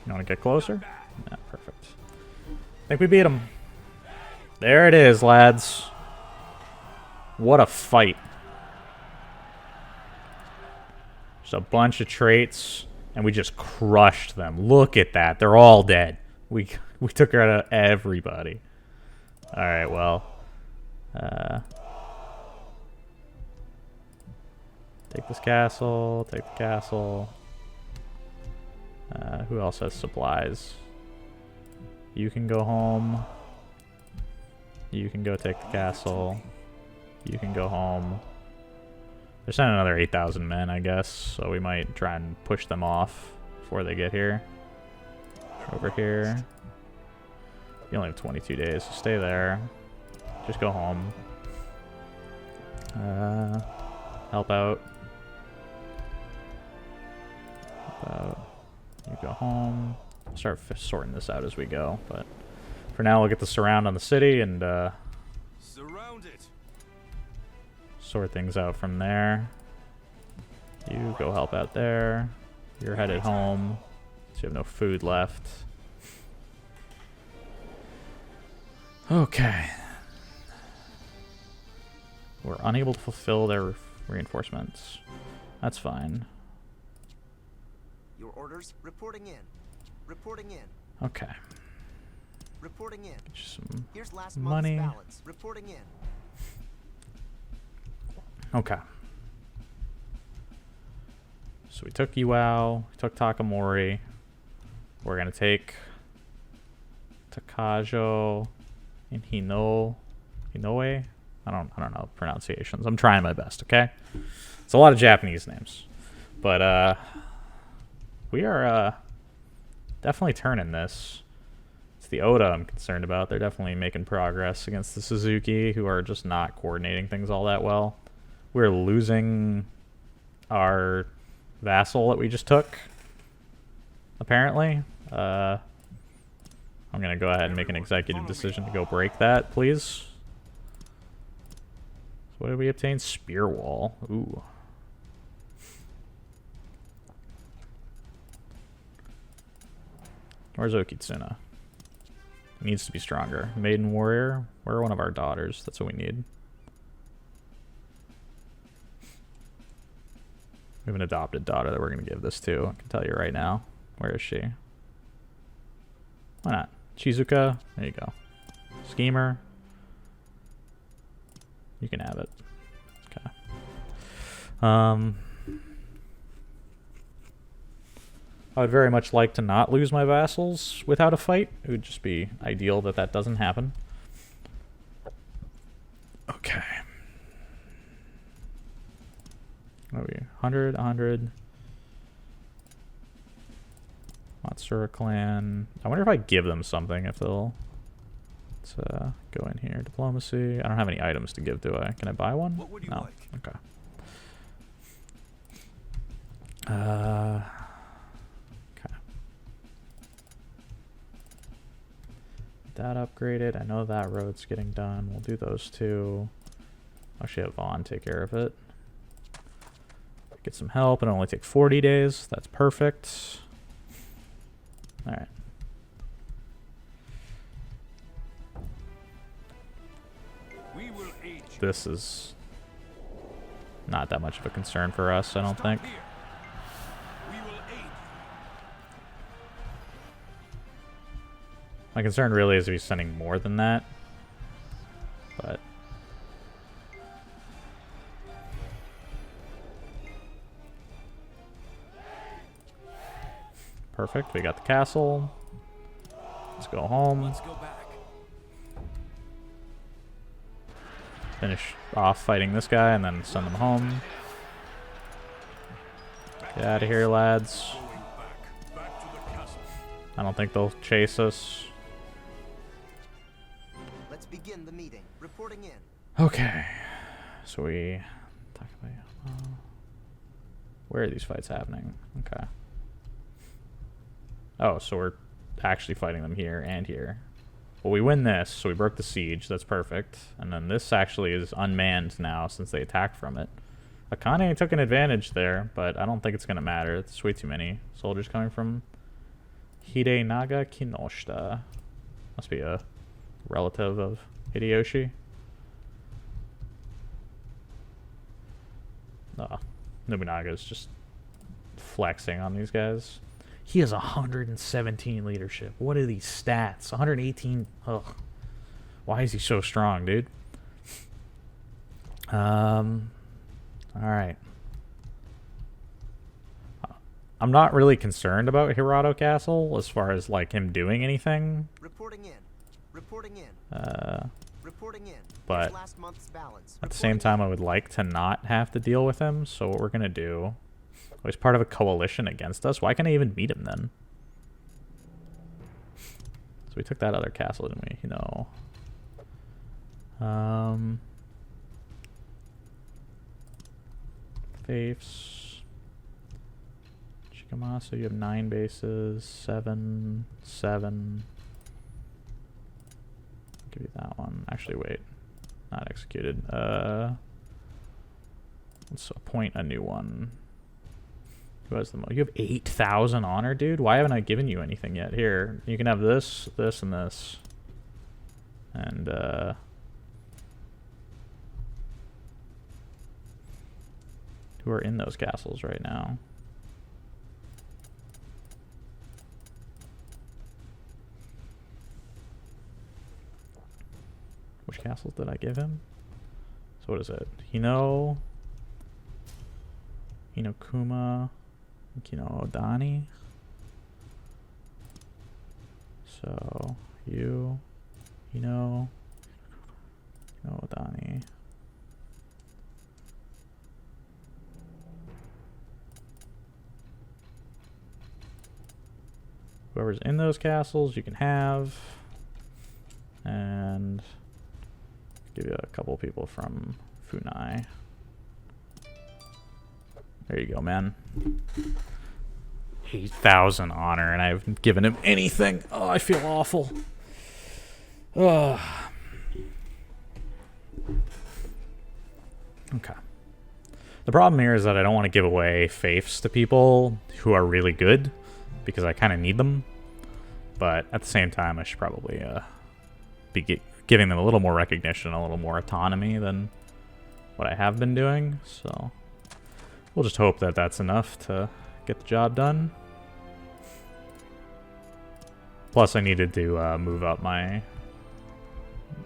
You want to get closer? Yeah, perfect. I think we beat him. There it is, lads. What a fight. Just a bunch of traits, and we just crushed them. Look at that. They're all dead. We took her out of everybody. Alright, well. Take this castle. Take the castle. Who else has supplies? You can go home. You can go take the castle. You can go home. They're sending another 8,000 men, I guess, so we might try and push them off before they get here. Over here. You only have 22 days, so stay there. Just go home. Help out. Help out. You go home. Start sorting this out as we go, but for now we'll get the surround on the city and Surround it. sort things out from there. You go help out there. You're headed home. So you have no food left. Okay. We're unable to fulfill their reinforcements. That's fine. Your orders reporting in. Reporting in. Okay. Reporting in. Get you some Here's last money. month's balance. Reporting in. Okay. So we took Iwao, we took Takamori. We're gonna take Takajo and Hinoe. I don't know pronunciations. I'm trying my best, okay? It's a lot of Japanese names. But we are definitely turning this. It's the Oda I'm concerned about. They're definitely making progress against the Suzuki, who are just not coordinating things all that well. We're losing our vassal that we just took, apparently. I'm going to go ahead and make an executive decision to go break that, please. So what did we obtain? Spear wall. Ooh. Where's Okitsuna? Needs to be stronger. Maiden warrior. We're one of our daughters. That's what we need. We have an adopted daughter that we're going to give this to. I can tell you right now. Where is she? Why not? Shizuka. There you go. Schemer. You can have it. Okay. I would very much like to not lose my vassals without a fight. It would just be ideal that that doesn't happen. Okay. What are we? 100, 100. Matsura clan. I wonder if I give them something, if they'll... Let's go in here. Diplomacy. I don't have any items to give, do I? Can I buy one? What would you No. like? Okay. Okay. That upgraded. I know that road's getting done. We'll do those two. Actually have Vaughn take care of it. Get some help. It'll only take 40 days. That's perfect. Alright. We will aid you. This is not that much of a concern for us, I don't think. Stop here. We will aid you. My concern really is if he's sending more than that. But... Perfect, we got the castle. Let's go home. Let's go back. Finish off fighting this guy and then send them home. Get out of here, lads. Going back to the castle. I don't think they'll chase us. Let's begin the meeting. Reporting in. Okay. So we talk about where are these fights happening? Okay. Oh, so we're actually fighting them here and here. Well, we win this, so we broke the siege. That's perfect. And then this actually is unmanned now since they attacked from it. Akane took an advantage there, but I don't think it's going to matter. It's way too many soldiers coming from Hidenaga Kinoshita. Must be a relative of Hideyoshi. Nobunaga is just flexing on these guys. He has 117 leadership. What are these stats? 118. Ugh. Why is he so strong, dude? Alright. I'm not really concerned about Hirado Castle as far as like him doing anything. Reporting in. Reporting in. Reporting in. But Here's last month's balance. at the same time, I would like to not have to deal with him. So what we're gonna do? Oh, he's part of a coalition against us. Why can't I even meet him then? So we took that other castle, didn't we? You know. Faiths. Chikamasa, you have 9 bases. 7. 7. Give you that one. Actually, wait. Not executed. Let's appoint a new one. Who has the most? You have 8,000 honor, dude? Why haven't I given you anything yet? Here, you can have this, this, and this. And, who are in those castles right now? Which castles did I give him? So what is it? Hino, Hinokuma, Kino Odani. So you, Hino, Odani. Whoever's in those castles, you can have. And give you a couple people from Funai. There you go, man. 8,000 honor, and I haven't given him anything. Oh, I feel awful. Ugh. Okay. The problem here is that I don't want to give away faiths to people who are really good, because I kind of need them. But at the same time, I should probably be giving them a little more recognition, a little more autonomy than what I have been doing. So we'll just hope that that's enough to get the job done. Plus, I needed to move up my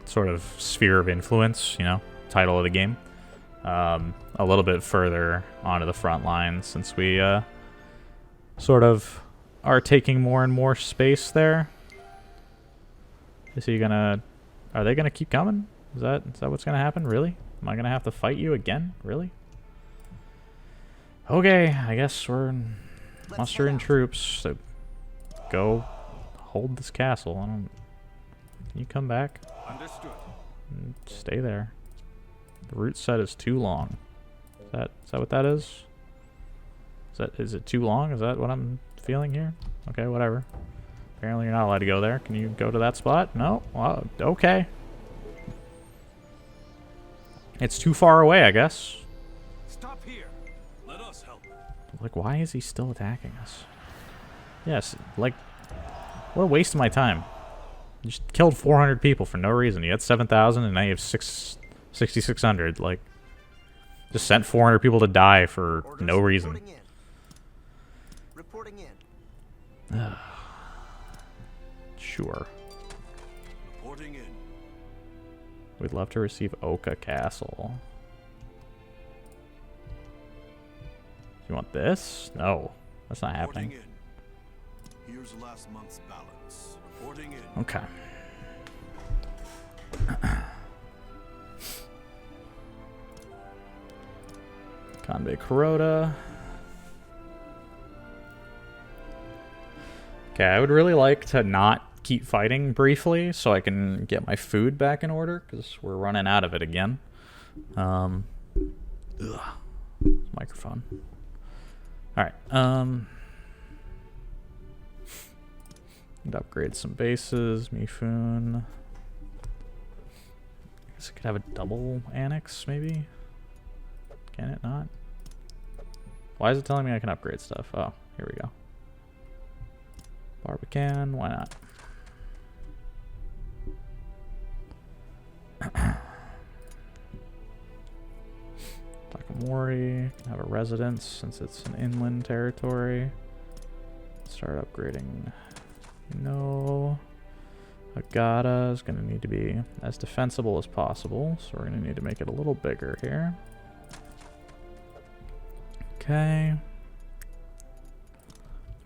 sort of sphere of influence, you know? title of the game. A little bit further onto the front line, since we sort of are taking more and more space there. Is he gonna... Are they gonna keep coming? Is that what's gonna happen? Really? Am I gonna have to fight you again? Really? Okay, I guess we're mustering troops to go hold this castle. I don't... Can you come back? Understood. And stay there. The route set is too long. Is that what that is? Is it too long? Is that what I'm feeling here? Okay, whatever. Apparently you're not allowed to go there. Can you go to that spot? No? Well, okay. It's too far away, I guess. Stop here. Let us help. Like, why is he still attacking us? Yes, like, what a waste of my time. You just killed 400 people for no reason. You had 7,000 and now you have 6,600. Like, just sent 400 people to die for Orders no reason. Reporting in. Sure. Reporting in. We'd love to receive Oka Castle. You want this? No, that's not happening. In. Here's last month's balance. Reporting in. Okay. Kanbei Kuroda. Okay, I would really like to not keep fighting briefly so I can get my food back in order, because we're running out of it again. Microphone. Alright, and upgrade some bases. Mifun. I guess I could have a double annex, maybe? Can it not? Why is it telling me I can upgrade stuff? Oh, here we go. Barbican, why not? Takamori can have a residence since it's an inland territory. Start upgrading. No. Agata is going to need to be as defensible as possible, so we're going to need to make it a little bigger here. Okay.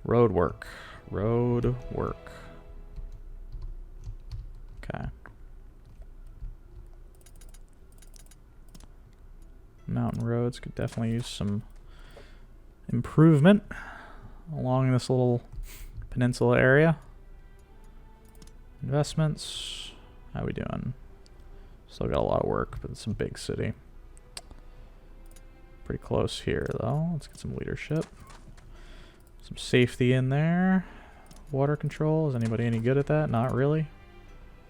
Road work. Road work. Okay. Mountain roads could definitely use some improvement along this little peninsula area. Investments. How we doing? Still got a lot of work, but it's a big city. Pretty close here, though. Let's get some leadership. Some safety in there. Water control. Is anybody any good at that? Not really.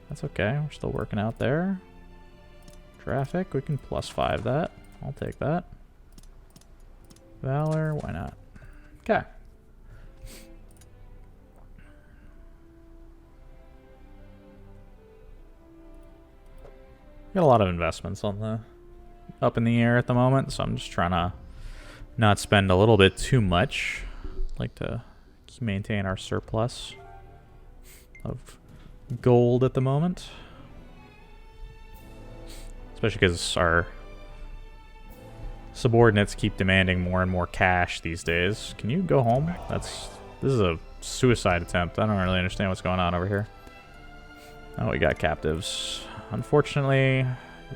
That's okay. We're still working out there. Traffic. We can +5 that. I'll take that. Valor. Why not? Okay. Got a lot of investments on the up in the air at the moment, so I'm just trying to not spend a little bit too much. Like to maintain our surplus of gold at the moment, especially because our subordinates keep demanding more and more cash these days. Can you go home? This is a suicide attempt. I don't really understand what's going on over here. Oh, we got captives. Unfortunately, you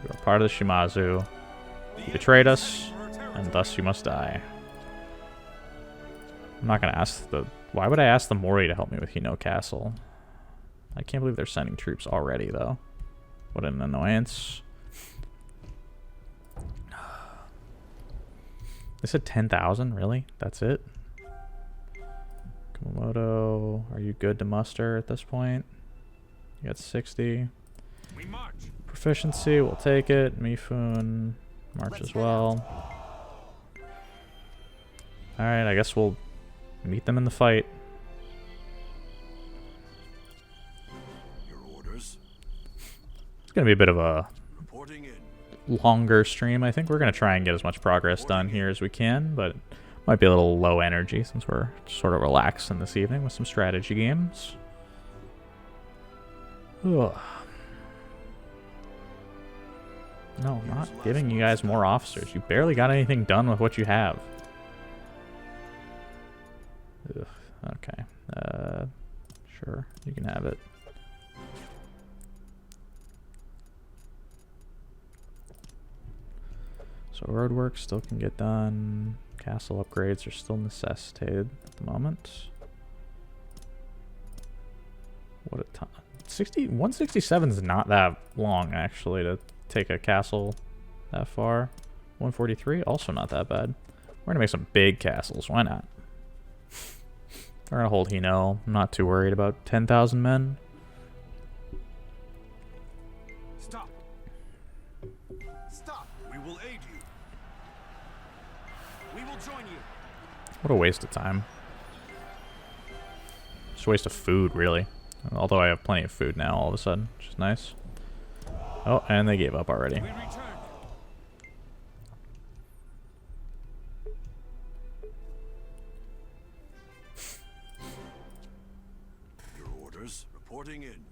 are part of the Shimazu. You betrayed us, and thus you must die. I'm not gonna ask the... Why would I ask the Mori to help me with Hino Castle? I can't believe they're sending troops already, though. What an annoyance. They said 10,000? Really? That's it? Kumamoto, are you good to muster at this point? You got 60. We march. Proficiency, we'll take it. Mifun, march as well. Alright, I guess we'll meet them in the fight. Your orders. It's going to be a bit of a Reporting in. longer stream. I think we're going to try and get as much progress done here as we can, but it might be a little low energy since we're sort of relaxing this evening with some strategy games. Ugh. No, I'm not giving you guys more officers. You barely got anything done with what you have. Ugh, okay. Sure, you can have it. So roadwork still can get done. Castle upgrades are still necessitated at the moment. What a time. 167 is not that long, actually, to take a castle that far. 143, also not that bad. We're gonna make some big castles, why not? We're gonna hold Hino. I'm not too worried about 10,000 men. Stop. Stop. We will aid you. We will join you. What a waste of time. Just a waste of food, really. Although I have plenty of food now, all of a sudden, which is nice. Oh, and they gave up already. We return. Your orders. Reporting in.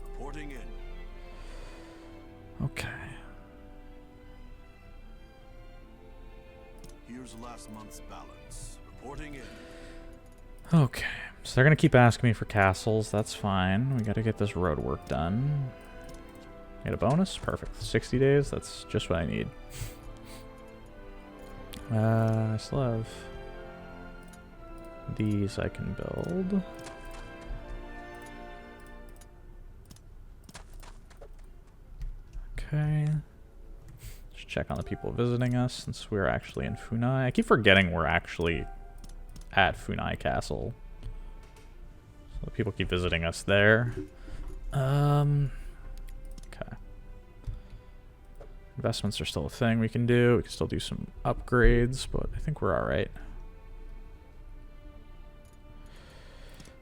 Reporting in. Okay. Here's last month's balance. Reporting in. Okay. So they're going to keep asking me for castles. That's fine. We got to get this road work done. Get a bonus? Perfect. 60 days? That's just what I need. I still have these I can build. Okay. Just check on the people visiting us since we're actually in Funai. I keep forgetting we're actually at Funai Castle. So people keep visiting us there. Okay. Investments are still a thing we can do. We can still do some upgrades, but I think we're alright.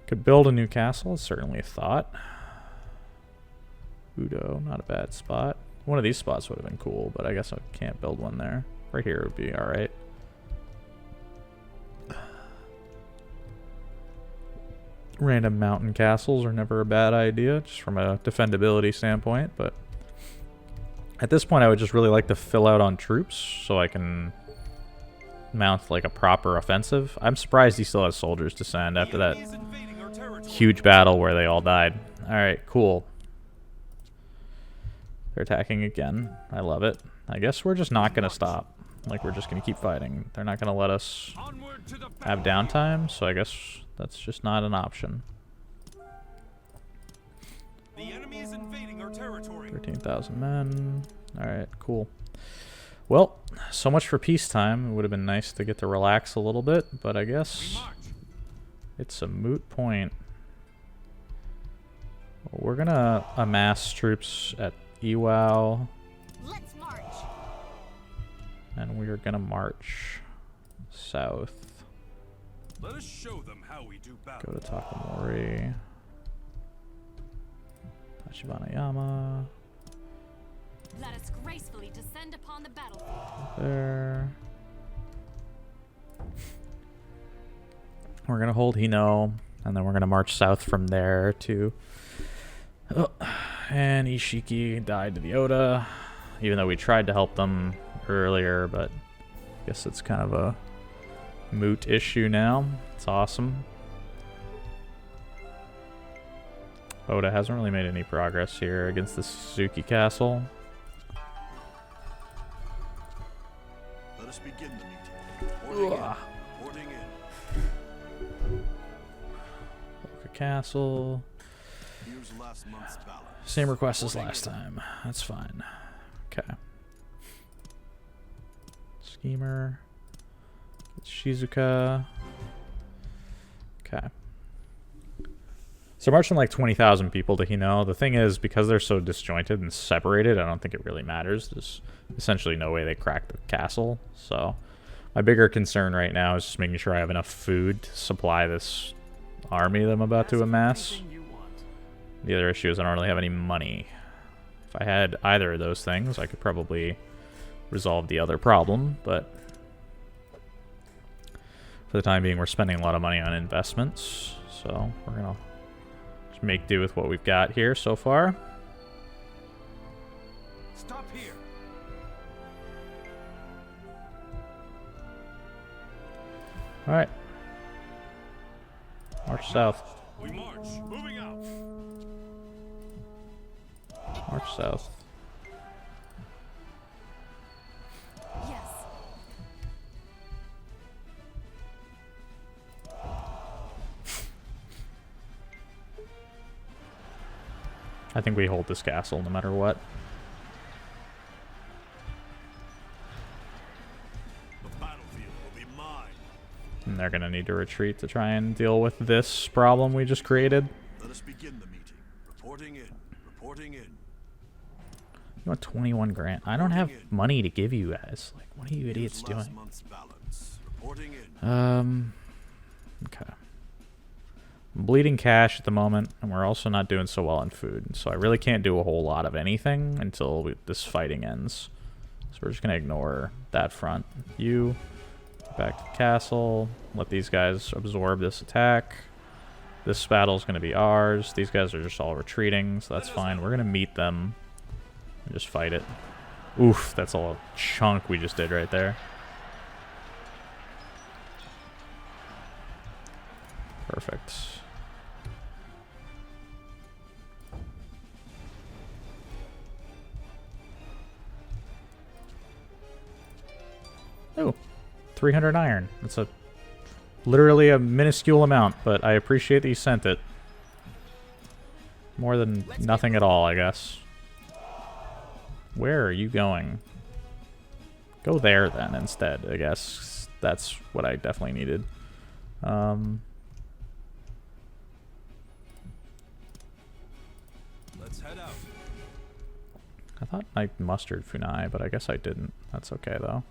Could build a new castle, it's certainly a thought. Udo, not a bad spot. One of these spots would have been cool, but I guess I can't build one there. Right here would be alright. Random mountain castles are never a bad idea, just from a defendability standpoint, but at this point I would just really like to fill out on troops so I can mount like a proper offensive. I'm surprised he still has soldiers to send after that huge battle where they all died. Alright, cool. They're attacking again. I love it. I guess we're just not going to stop. Like, we're just going to keep fighting. They're not going to let us have downtime, so I guess that's just not an option. The enemy is invading our territory. 13,000 men. Alright, cool. Well, so much for peacetime. It would have been nice to get to relax a little bit, but I guess it's a moot point. We're going to amass troops at Iwao. Let's march. And we are going to march south. Let us show them how we do battle. Go to Takamori. Tachibanayama. Let us gracefully descend upon the battlefield. There. We're going to hold Hino. And then we're going to march south from there to... Oh, and Ishiki died to the Oda. Even though we tried to help them earlier, but I guess it's kind of a moot issue now. It's awesome. Oda hasn't really made any progress here against the Suzuki Castle. Let us begin the meeting. Reporting in. Reporting in. Oka Castle. Here's last month's balance. Same request as last time. That's fine. Okay. Schemer. It's Shizuka. Okay. So marching like 20,000 people to Hino. The thing is, because they're so disjointed and separated, I don't think it really matters. There's essentially no way they crack the castle. So my bigger concern right now is just making sure I have enough food to supply this army that I'm about to amass. The other issue is I don't really have any money. If I had either of those things, I could probably resolve the other problem, but for the time being, we're spending a lot of money on investments, so we're gonna just make do with what we've got here so far. Stop here. All right. March south. We march. Moving out. March south. Yes. I think we hold this castle no matter what. The battlefield will be mine. And they're gonna need to retreat to try and deal with this problem we just created. Let us begin the meeting. Reporting in. Reporting in. You want 21 grand? I don't have money to give you guys. Like, what are you idiots Here's last doing? month's balance. Reporting in. Okay. I'm bleeding cash at the moment, and we're also not doing so well in food. So I really can't do a whole lot of anything until this fighting ends. So we're just gonna ignore that front. You, back to the castle. Let these guys absorb this attack. This battle's gonna be ours. These guys are just all retreating, so that's fine. We're gonna meet them and just fight it. Oof, that's all a chunk we just did right there. Perfect. Oh, 300 iron. That's literally a minuscule amount, but I appreciate that you sent it. More than nothing at all, I guess. Where are you going? Go there then instead, I guess. That's what I definitely needed. Let's head out. I thought I mustered Funai, but I guess I didn't. That's okay, though.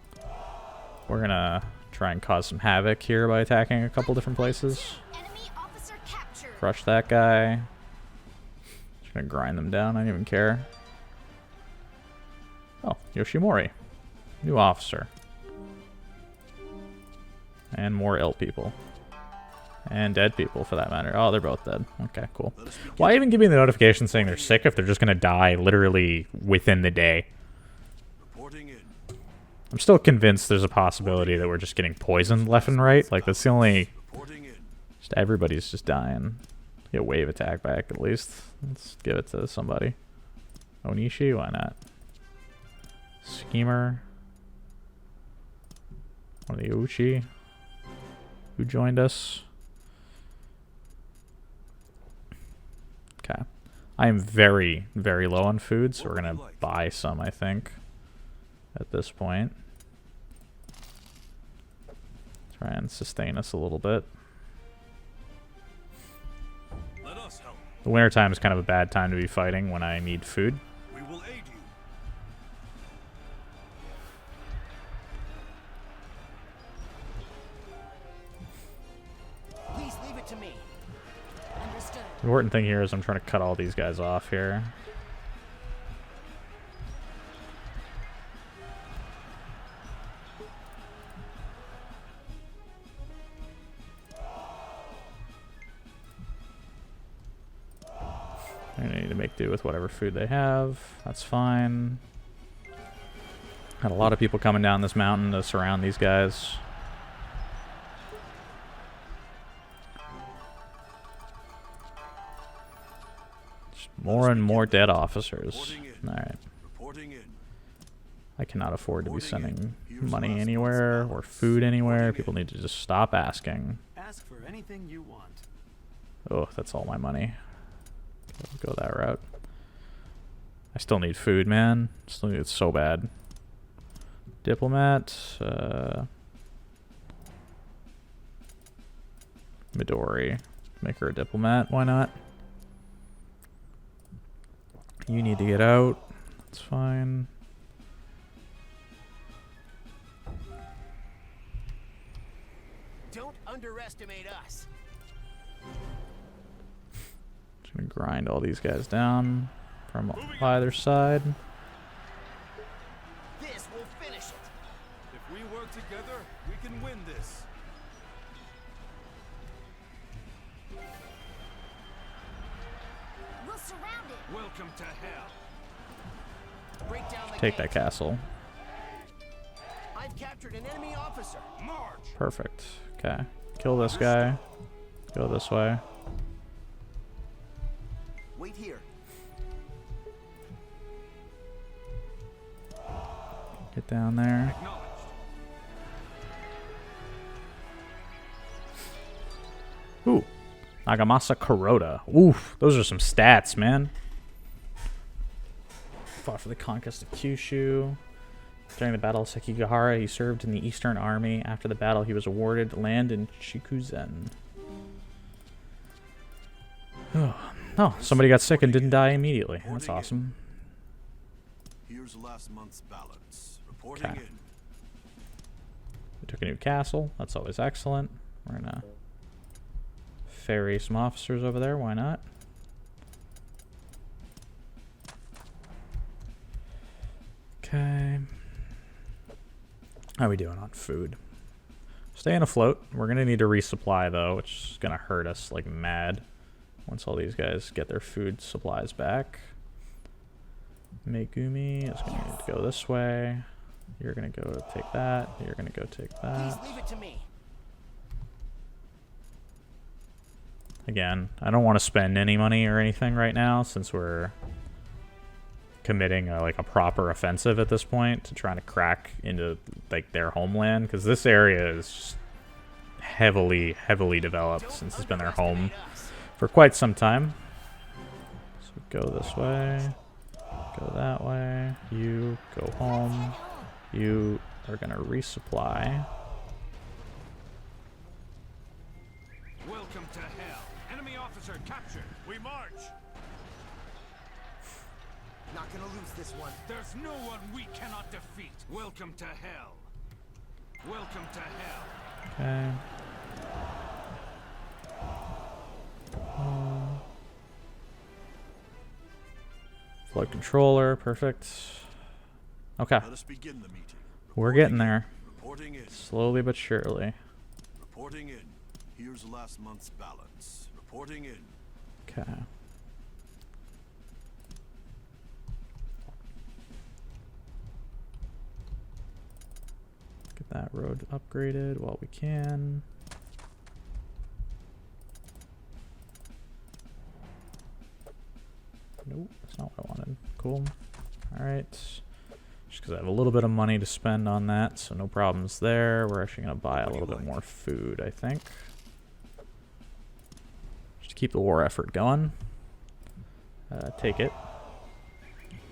We're gonna try and cause some havoc here by attacking a couple different places. Enemy officer captured. Crush that guy. Just gonna grind them down. I don't even care. Oh, Yoshimori. New officer. And more ill people. And dead people, for that matter. Oh, they're both dead. Okay, cool. Why even give me the notification saying they're sick if they're just gonna die literally within the day? Reporting in. I'm still convinced there's a possibility that we're just getting poisoned left and right. Like, that's the only... Reporting in. Just everybody's just dying. Get a wave attack back, at least. Let's give it to somebody. Onishi? Why not? Schemer. One of the Uchi. Who joined us? Okay. I am very, very low on food, so we're gonna buy some, I think. At this point. Try and sustain us a little bit. Let us help. The wintertime is kind of a bad time to be fighting when I need food. We will aid you. Please leave it to me. Understood. The important thing here is I'm trying to cut all these guys off here. They're gonna need to make do with whatever food they have. That's fine. Had a lot of people coming down this mountain to surround these guys. Just more and more dead officers. Alright. Reporting in. I cannot afford to be sending money anywhere or food anywhere. People need to just stop asking. Ask for anything you want. Oh, that's all my money. Go that route. I still need food, man. Still need it so bad. Diplomat. Midori. Make her a diplomat. Why not? You need to get out. That's fine. Don't underestimate us. Just gonna grind all these guys down from either side. This will finish it. If we work together, we can win this. We'll surround it. Welcome to hell. break down the Take gate. that castle. I've captured an enemy officer. March. Perfect. Okay. Kill this guy. Go this way. Wait here. Get down there. Acknowledged. Ooh. Nagamasa Kuroda. Oof. Those are some stats, man. Fought for the conquest of Kyushu. During the Battle of Sekigahara, he served in the Eastern Army. After the battle, he was awarded land in Shikuzen. Oh, somebody got sick and didn't die immediately. That's awesome. Here's last month's balance. Reporting Okay. in. We took a new castle. That's always excellent. We're gonna ferry some officers over there. Why not? Okay. How are we doing on food? Staying afloat. We're gonna need to resupply though, which is gonna hurt us like mad once all these guys get their food supplies back. Megumi is gonna need to go this way. You're gonna go take that. You're gonna go take Please that. leave it to me. Again, I don't want to spend any money or anything right now since we're committing like a proper offensive at this point to trying to crack into like their homeland, because this area is just heavily developed since it's been their home for quite some time. So go this way, go that way, you go home, you are gonna resupply. Welcome to hell. Enemy officer captured. We march. Not gonna lose this one. There's no one we cannot defeat. Welcome to hell. Welcome to hell. Okay. Flood controller, perfect. Okay, Let us begin the meeting. we're getting there. Reporting in. Slowly but surely. Reporting in. Here's last month's balance. Reporting in. Okay. Get that road upgraded while we can. Nope, that's not what I wanted. Cool. Alright. Just because I have a little bit of money to spend on that, so no problems there. We're actually going to buy a little bit more food, I think. Just to keep the war effort going. Take it.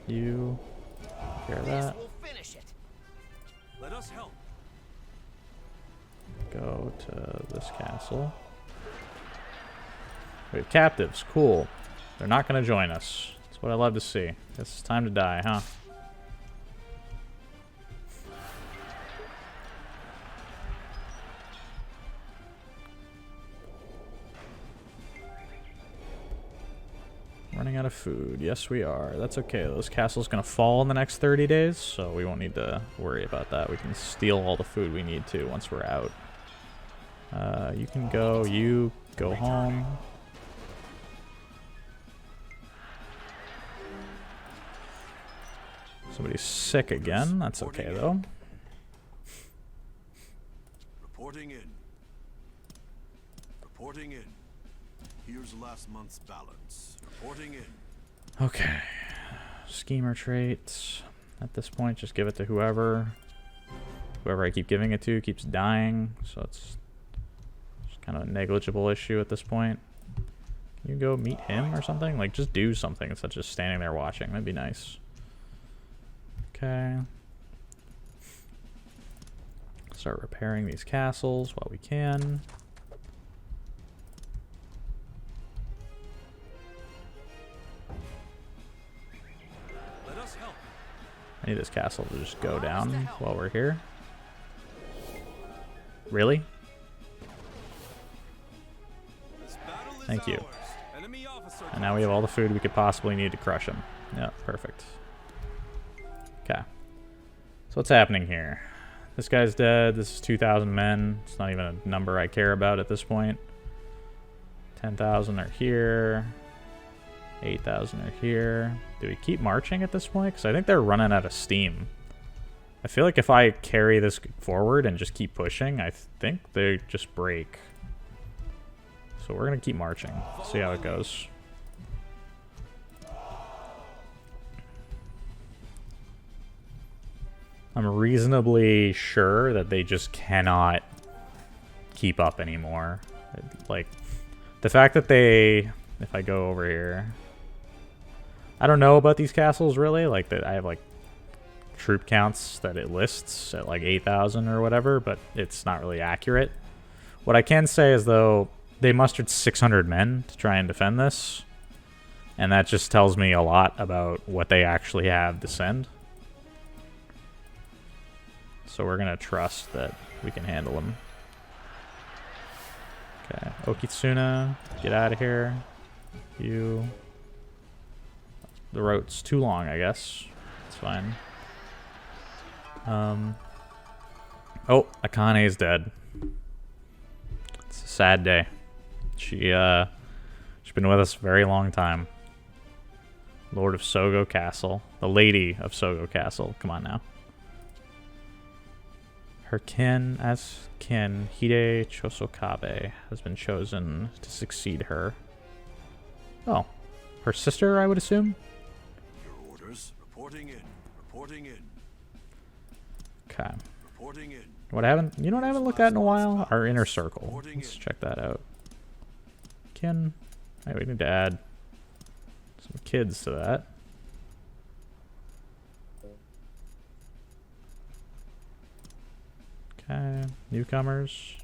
You. Take care of This that. will finish it. Let us help. Go to this castle. We have captives. Cool. They're not going to join us. That's what I love to see. Guess it's time to die, huh? Running out of food. Yes, we are. That's okay. This castle's going to fall in the next 30 days, so we won't need to worry about that. We can steal all the food we need to once we're out. You can go. You go home. Somebody's sick again. That's okay, though. Reporting in. Reporting in. Here's last month's balance. Reporting in. Okay. Schemer traits. At this point, just give it to whoever. Whoever I keep giving it to keeps dying, so it's just kind of a negligible issue at this point. Can you go meet him or something? Like, just do something instead of just standing there watching. That'd be nice. Okay. Start repairing these castles while we can. Let us help. I need this castle to just go down while we're here. Really? This battle is Thank you. ours. Enemy officer And now we have all the food we could possibly need to crush him. Yeah, perfect. Okay. So what's happening here? This guy's dead. This is 2,000 men. It's not even a number I care about at this point. 10,000 are here. 8,000 are here. Do we keep marching at this point? Because I think they're running out of steam. I feel like if I carry this forward and just keep pushing, I think they just break. So we're going to keep marching. See how it goes. I'm reasonably sure that they just cannot keep up anymore. Like, the fact that they... If I go over here... I don't know about these castles, really. Like, that I have, like, troop counts that it lists at, like, 8,000 or whatever, but it's not really accurate. What I can say is, though, they mustered 600 men to try and defend this. And that just tells me a lot about what they actually have to send. So we're going to trust that we can handle them. Okay, Okitsuna, get out of here. You. The road's too long, I guess. It's fine. Oh, Akane's dead. It's a sad day. She's been with us a very long time. Lord of Sogo Castle. The Lady of Sogo Castle. Come on now. Her kin, as kin, Hide Chosokabe, has been chosen to succeed her. Oh. Her sister, I would assume? Your orders. Reporting in. Reporting in. Okay. Reporting in. What I haven't, you know what I haven't looked at in a while? Our inner circle. Let's check that out. Kin. Hey, we need to add some kids to that. Okay, newcomers.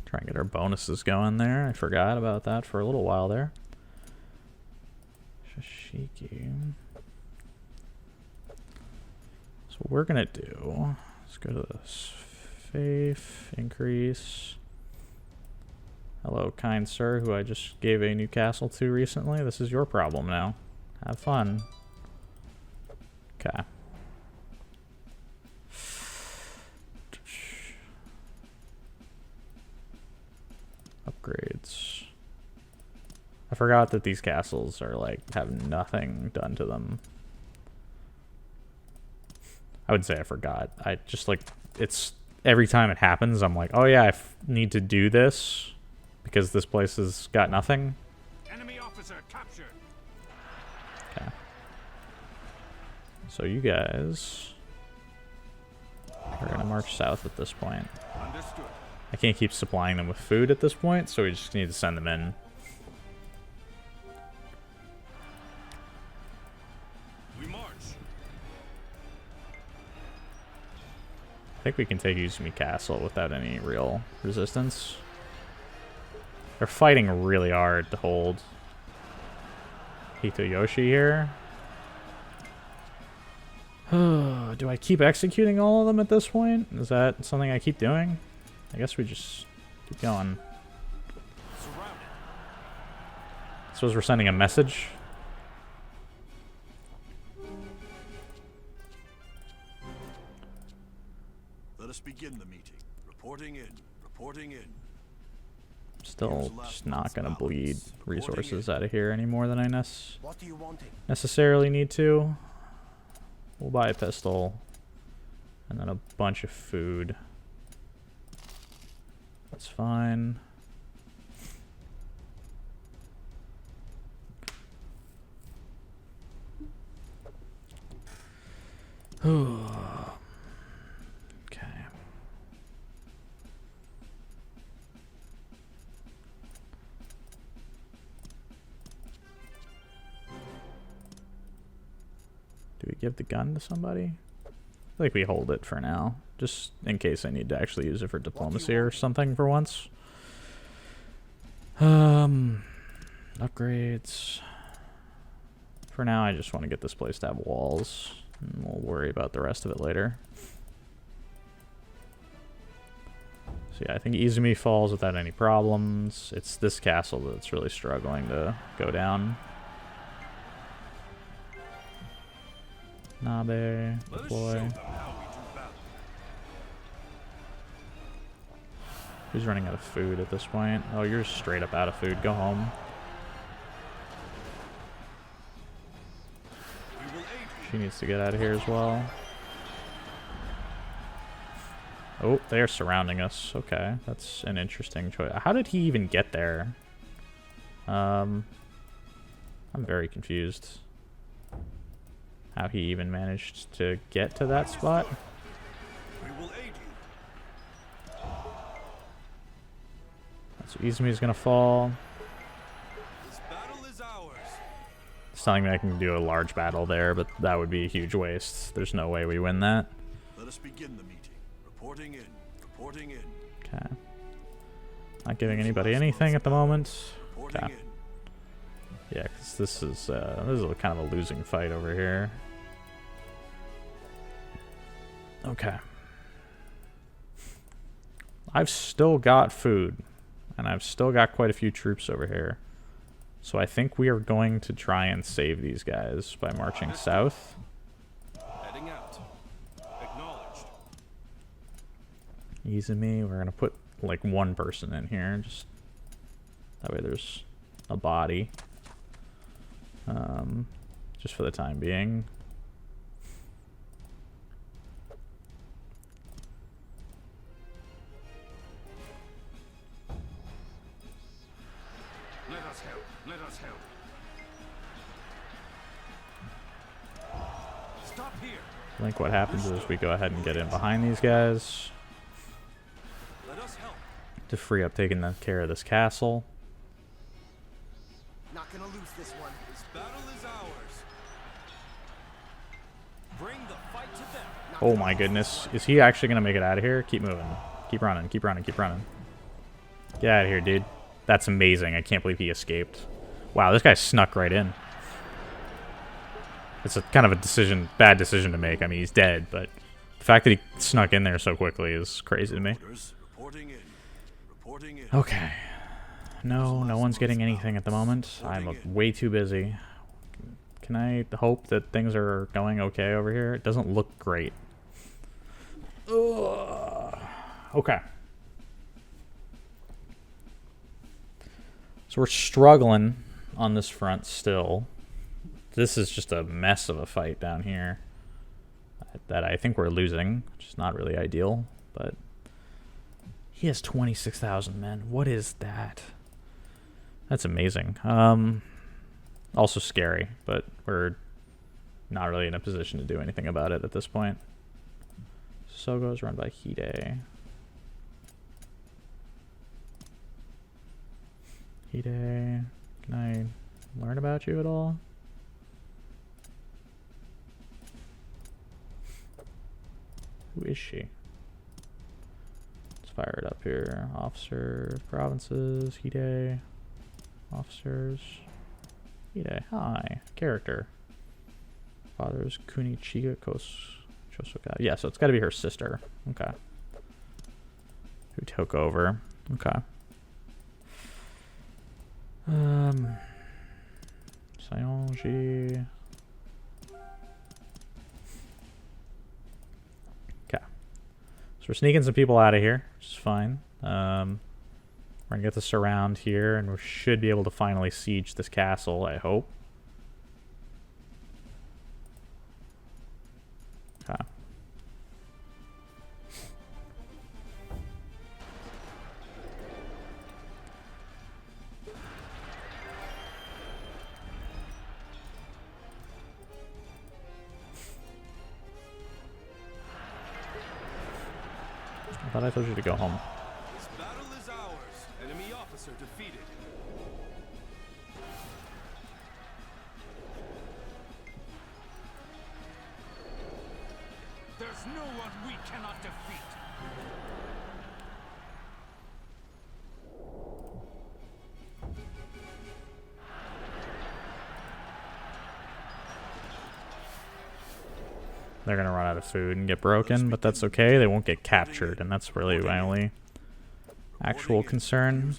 Try and get our bonuses going there. I forgot about that for a little while there. Shashiki. So what we're gonna do, let's go to this faith increase. Hello, kind sir, who I just gave a new castle to recently. This is your problem now. Have fun. Okay. Upgrades. I forgot that these castles are like have nothing done to them. I would say I forgot. I just like it's every time it happens I'm like, oh yeah, I need to do this because this place has got nothing. Enemy officer captured. Okay. So you guys are gonna march south at this point. Understood. I can't keep supplying them with food at this point, so we just need to send them in. We march. I think we can take Izumi Castle without any real resistance. They're fighting really hard to hold Hitoyoshi here. Do I keep executing all of them at this point? Is that something I keep doing? I guess we just keep going. Surrounded. I suppose we're sending a message. Let us begin the meeting. Reporting in. Reporting in. Still just not going to bleed resources out of here any more than I What do you wanting? necessarily need to. We'll buy a pistol. And then a bunch of food. That's fine. Okay. Do we give the gun to somebody? I feel like we hold it for now, just in case I need to actually use it for diplomacy or something for once. Upgrades. For now, I just want to get this place to have walls, and we'll worry about the rest of it later. So yeah, I think Izumi falls without any problems. It's this castle that's really struggling to go down. Nabe, deploy. Who's running out of food at this point? Oh, you're straight up out of food. Go home. She needs to get out of here as well. Oh, they're surrounding us. Okay, that's an interesting choice. How did he even get there? I'm very confused. How he even managed to get to that spot. So Izumi's gonna fall. It's not like I can do a large battle there, but that would be a huge waste. There's no way we win that. Let us begin the meeting. Reporting in. Reporting in. Okay. Not giving anybody anything at the moment. Okay. Yeah, because this is kind of a losing fight over here. Okay. I've still got food, and I've still got quite a few troops over here. So I think we are going to try and save these guys by marching south. Heading out. Acknowledged. Izumi, we're gonna put like one person in here, just that way there's a body. Just for the time being. Let us help. Let us help. Stop here. I think what happens is we go ahead and get in behind these guys Let us help. to free up taking care of this castle. Not gonna lose this one. This battle is ours. Bring the fight to them. Oh my goodness. Is he actually going to make it out of here? Keep moving. Keep running. Keep running. Keep running. Get out of here, dude. That's amazing. I can't believe he escaped. Wow, this guy snuck right in. It's a kind of a bad decision to make. I mean, he's dead, but the fact that he snuck in there so quickly is crazy to me. Reporting in. Reporting in. Okay. No one's getting anything at the moment. I'm way too busy. Can I hope that things are going okay over here? It doesn't look great. Ugh. Okay. So we're struggling on this front still. This is just a mess of a fight down here that I think we're losing, which is not really ideal, but he has 26,000 men. What is that? That's amazing. Also scary, but we're not really in a position to do anything about it at this point. Sogo is run by Hide. Hide, can I learn about you at all? Who is she? Let's fire it up here. Officer, provinces, Hide, officers. Hide, hi. Character. Father's Kunichiga Chosoka. Yeah, so it's got to be her sister. Okay. Who took over. Okay. Sayonji. Okay. So we're sneaking some people out of here, which is fine. We're going to get this around here, and we should be able to finally siege this castle, I hope. Okay. I thought I told you to go home. This battle is ours. Enemy officer defeated. There's no one we cannot defeat. They're going to run out of food and get broken, but that's okay. They won't get captured, and that's really my only actual concern.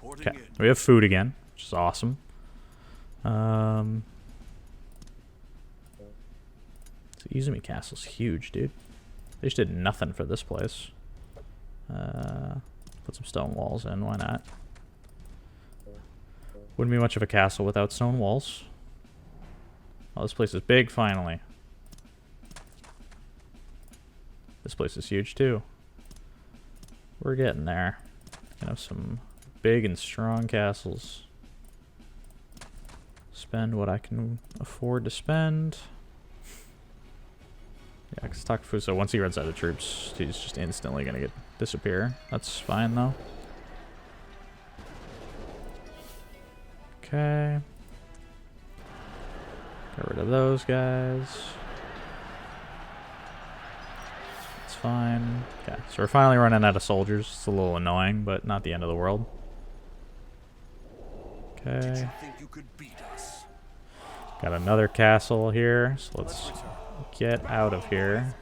Okay, we have food again, which is awesome. So Izumi Castle's huge, dude. They just did nothing for this place. Put some stone walls in, why not? Wouldn't be much of a castle without stone walls. Oh, this place is big, finally. This place is huge, too. We're getting there. Gonna have some big and strong castles. Spend what I can afford to spend. Yeah, because Takefusa, once he runs out of troops, he's just instantly gonna disappear. That's fine, though. Okay. Get rid of those guys. It's fine. Okay, so we're finally running out of soldiers. It's a little annoying, but not the end of the world. Did Okay. you think you could beat us? Got another castle here, so let's get out of here.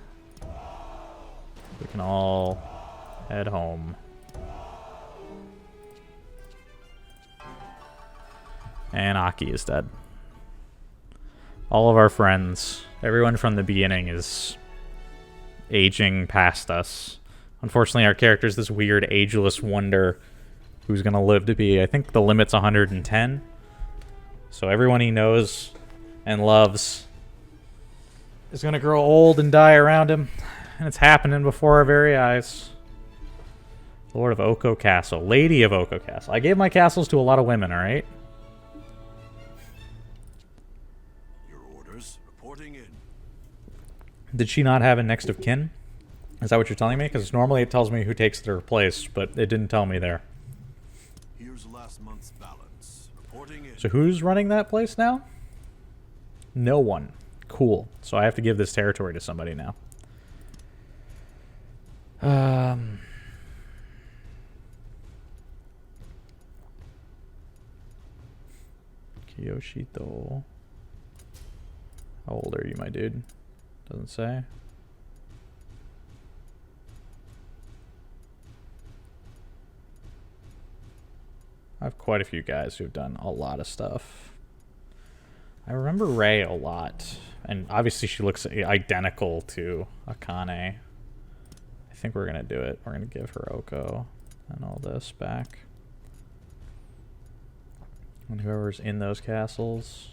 We can all head home. And Aki is dead. All of our friends, everyone from the beginning is aging past us. Unfortunately, our character is this weird ageless wonder who's going to live to be, I think the limit's 110. So everyone he knows and loves is going to grow old and die around him. And it's happening before our very eyes. Lord of Oko Castle. Lady of Oko Castle. I gave my castles to a lot of women, alright? Your orders reporting in. Did she not have a next of kin? Is that what you're telling me? Because normally it tells me who takes their place, but it didn't tell me there. Here's last month's balance. Reporting in. So who's running that place now? No one. Cool. So I have to give this territory to somebody now. Kiyoshito. How old are you, my dude? Doesn't say. I have quite a few guys who've done a lot of stuff. I remember Rei a lot. And obviously she looks identical to Akane. I think we're going to do it. We're going to give her Oko and all this back. And whoever's in those castles.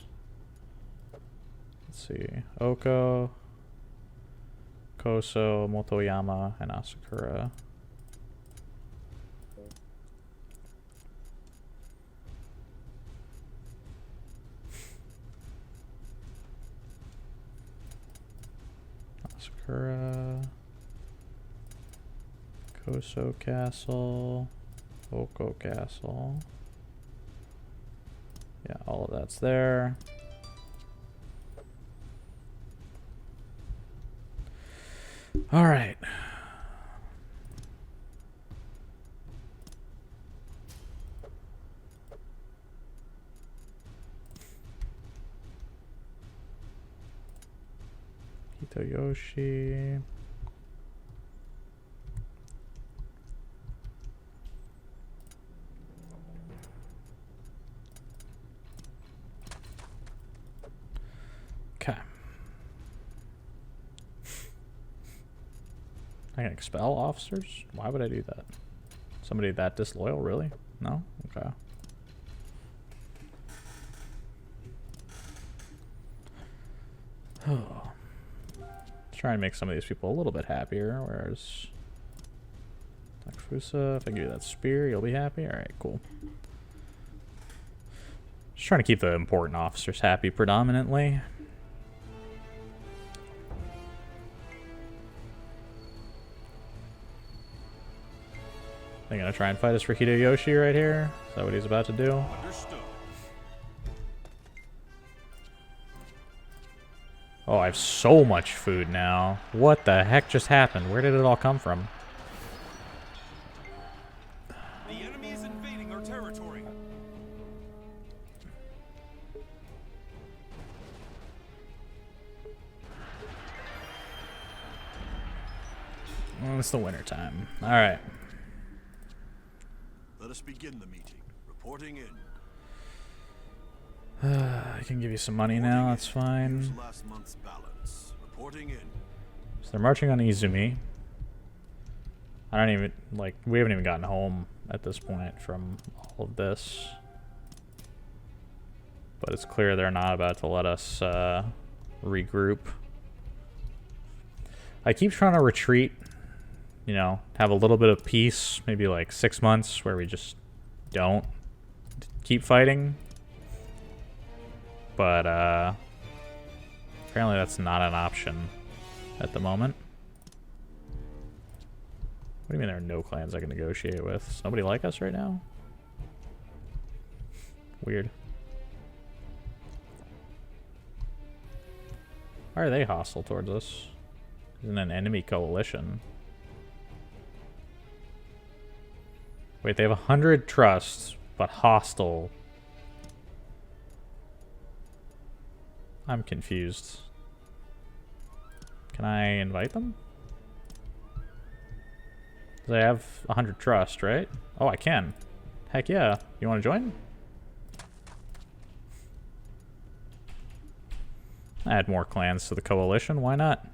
Let's see. Oko, Koso, Motoyama, and Asakura. Asakura, Koso Castle, Oko Castle. Yeah, all of that's there. All right. Hitoyoshi. Okay. I can expel officers? Why would I do that? Somebody that disloyal, really? No? Okay. Oh. Try and make some of these people a little bit happier, whereas Takefusa, if I give you that spear, you'll be happy? Alright, cool. Just trying to keep the important officers happy predominantly. They're gonna try and fight us for Hideyoshi right here. Is that what he's about to do? Understood. Oh, I have so much food now. What the heck just happened? Where did it all come from? The enemy is invading our territory. Well, it's the winter time. Alright. Let us begin the meeting. Reporting in. I can give you some money now, that's fine. Here's last month's balance. Reporting in. So they're marching on Izumi. I don't even, like, we haven't even gotten home at this point from all of this. But it's clear they're not about to let us regroup. I keep trying to retreat, you know, have a little bit of peace, maybe like 6 months where we just don't keep fighting. But apparently that's not an option at the moment. What do you mean there are no clans I can negotiate with? Does nobody like us right now? Weird. Why are they hostile towards us? Isn't an enemy coalition? Wait, they have 100 trust, but hostile. I'm confused. Can I invite them? They have 100 trust, right? Oh, I can. Heck yeah. You want to join? Add more clans to the coalition. Why not?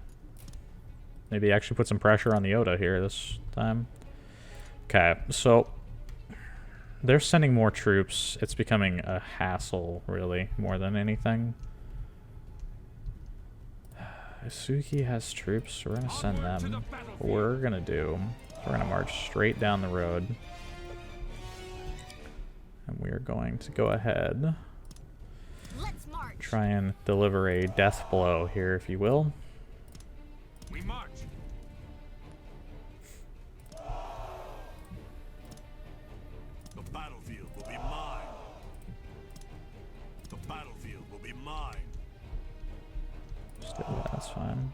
Maybe actually put some pressure on the Oda here this time. Okay, so they're sending more troops. It's becoming a hassle, really, more than anything. Isuki has troops. We're going to send them. What we're going to do, we're going to march straight down the road. And we are going to go ahead. Let's march. Try and deliver a death blow here, if you will. We march. The battlefield will be mine. The battlefield will be mine. Just do that, that's fine.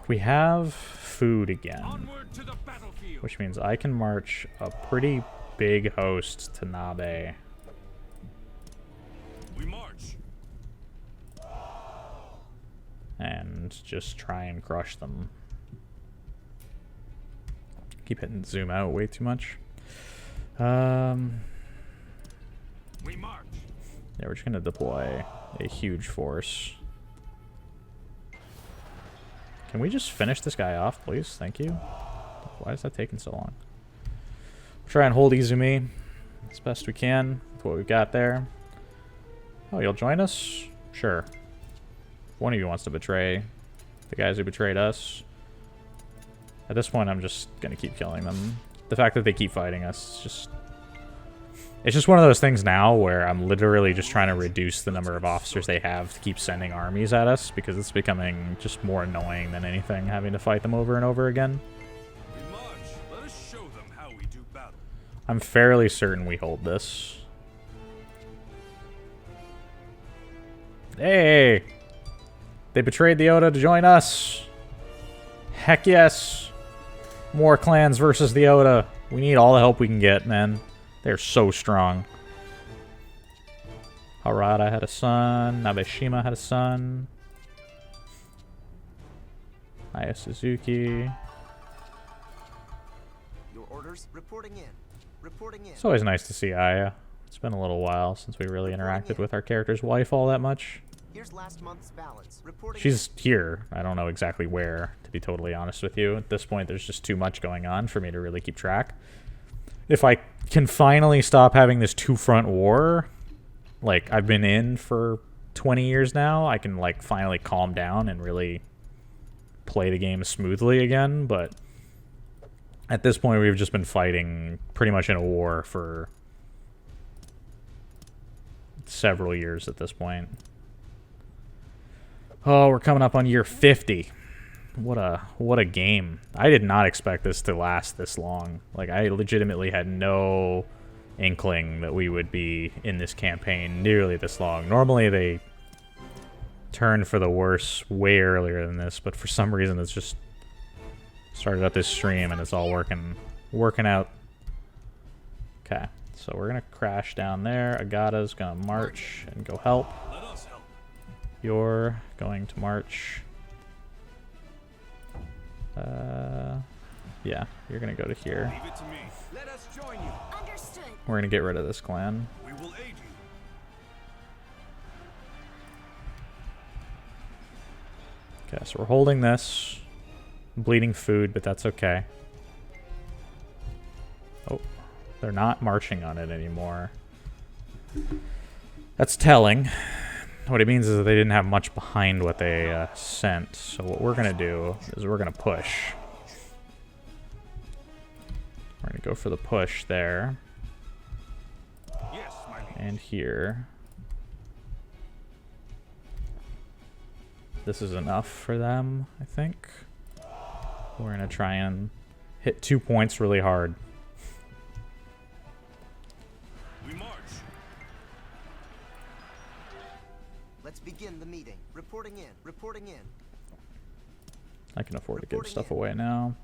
We have food again, Onward to the battlefield. which means I can march a pretty big host to Nabe. We march. And just try and crush them. Keep hitting zoom out way too much. We march. Yeah, we're just gonna deploy a huge force. Can we just finish this guy off, please? Thank you. Why is that taking so long? We'll try and hold Izumi as best we can with what we've got there. Oh, you'll join us? Sure. One of you wants to betray the guys who betrayed us. At this point, I'm just gonna keep killing them. The fact that they keep fighting us, it's just one of those things now where I'm literally just trying to reduce the number of officers they have to keep sending armies at us, because it's becoming just more annoying than anything, having to fight them over and over again. We march. Let us show them how we do battle. I'm fairly certain we hold this. Hey! They betrayed the Oda to join us! Heck yes! More clans versus the Oda. We need all the help we can get, man. They're so strong. Harada had a son. Nabeshima had a son. Aya Suzuki. Your orders reporting in. Reporting in. It's always nice to see Aya. It's been a little while since we really interacted with our character's wife all that much. Here's last month's balance. Reporting She's here. I don't know exactly where, to be totally honest with you. At this point, there's just too much going on for me to really keep track. If I can finally stop having this two-front war, like I've been in for 20 years now, I can like finally calm down and really play the game smoothly again. But at this point, we've just been fighting pretty much in a war for several years at this point. Oh, we're coming up on year 50. What a game. I did not expect this to last this long. Like, I legitimately had no inkling that we would be in this campaign nearly this long. Normally they turn for the worse way earlier than this, but for some reason it's just started up this stream and it's all working out. Okay, so we're gonna crash down there. Agata's gonna march and go help. Let us help. You're going to march. Yeah, you're gonna go to here. Leave it to me. Let us join you. Understood. We're gonna get rid of this clan. We will aid you. Okay, so we're holding this. I'm bleeding food, but that's okay. Oh, they're not marching on it anymore. That's telling. What it means is that they didn't have much behind what they sent. So what we're going to do is we're going to push. We're going to go for the push there. Yes, my liege. And here. This is enough for them, I think. We're going to try and hit 2 points really hard. We march. Let's begin the meeting. Reporting in. Reporting in. I can afford to give stuff away now.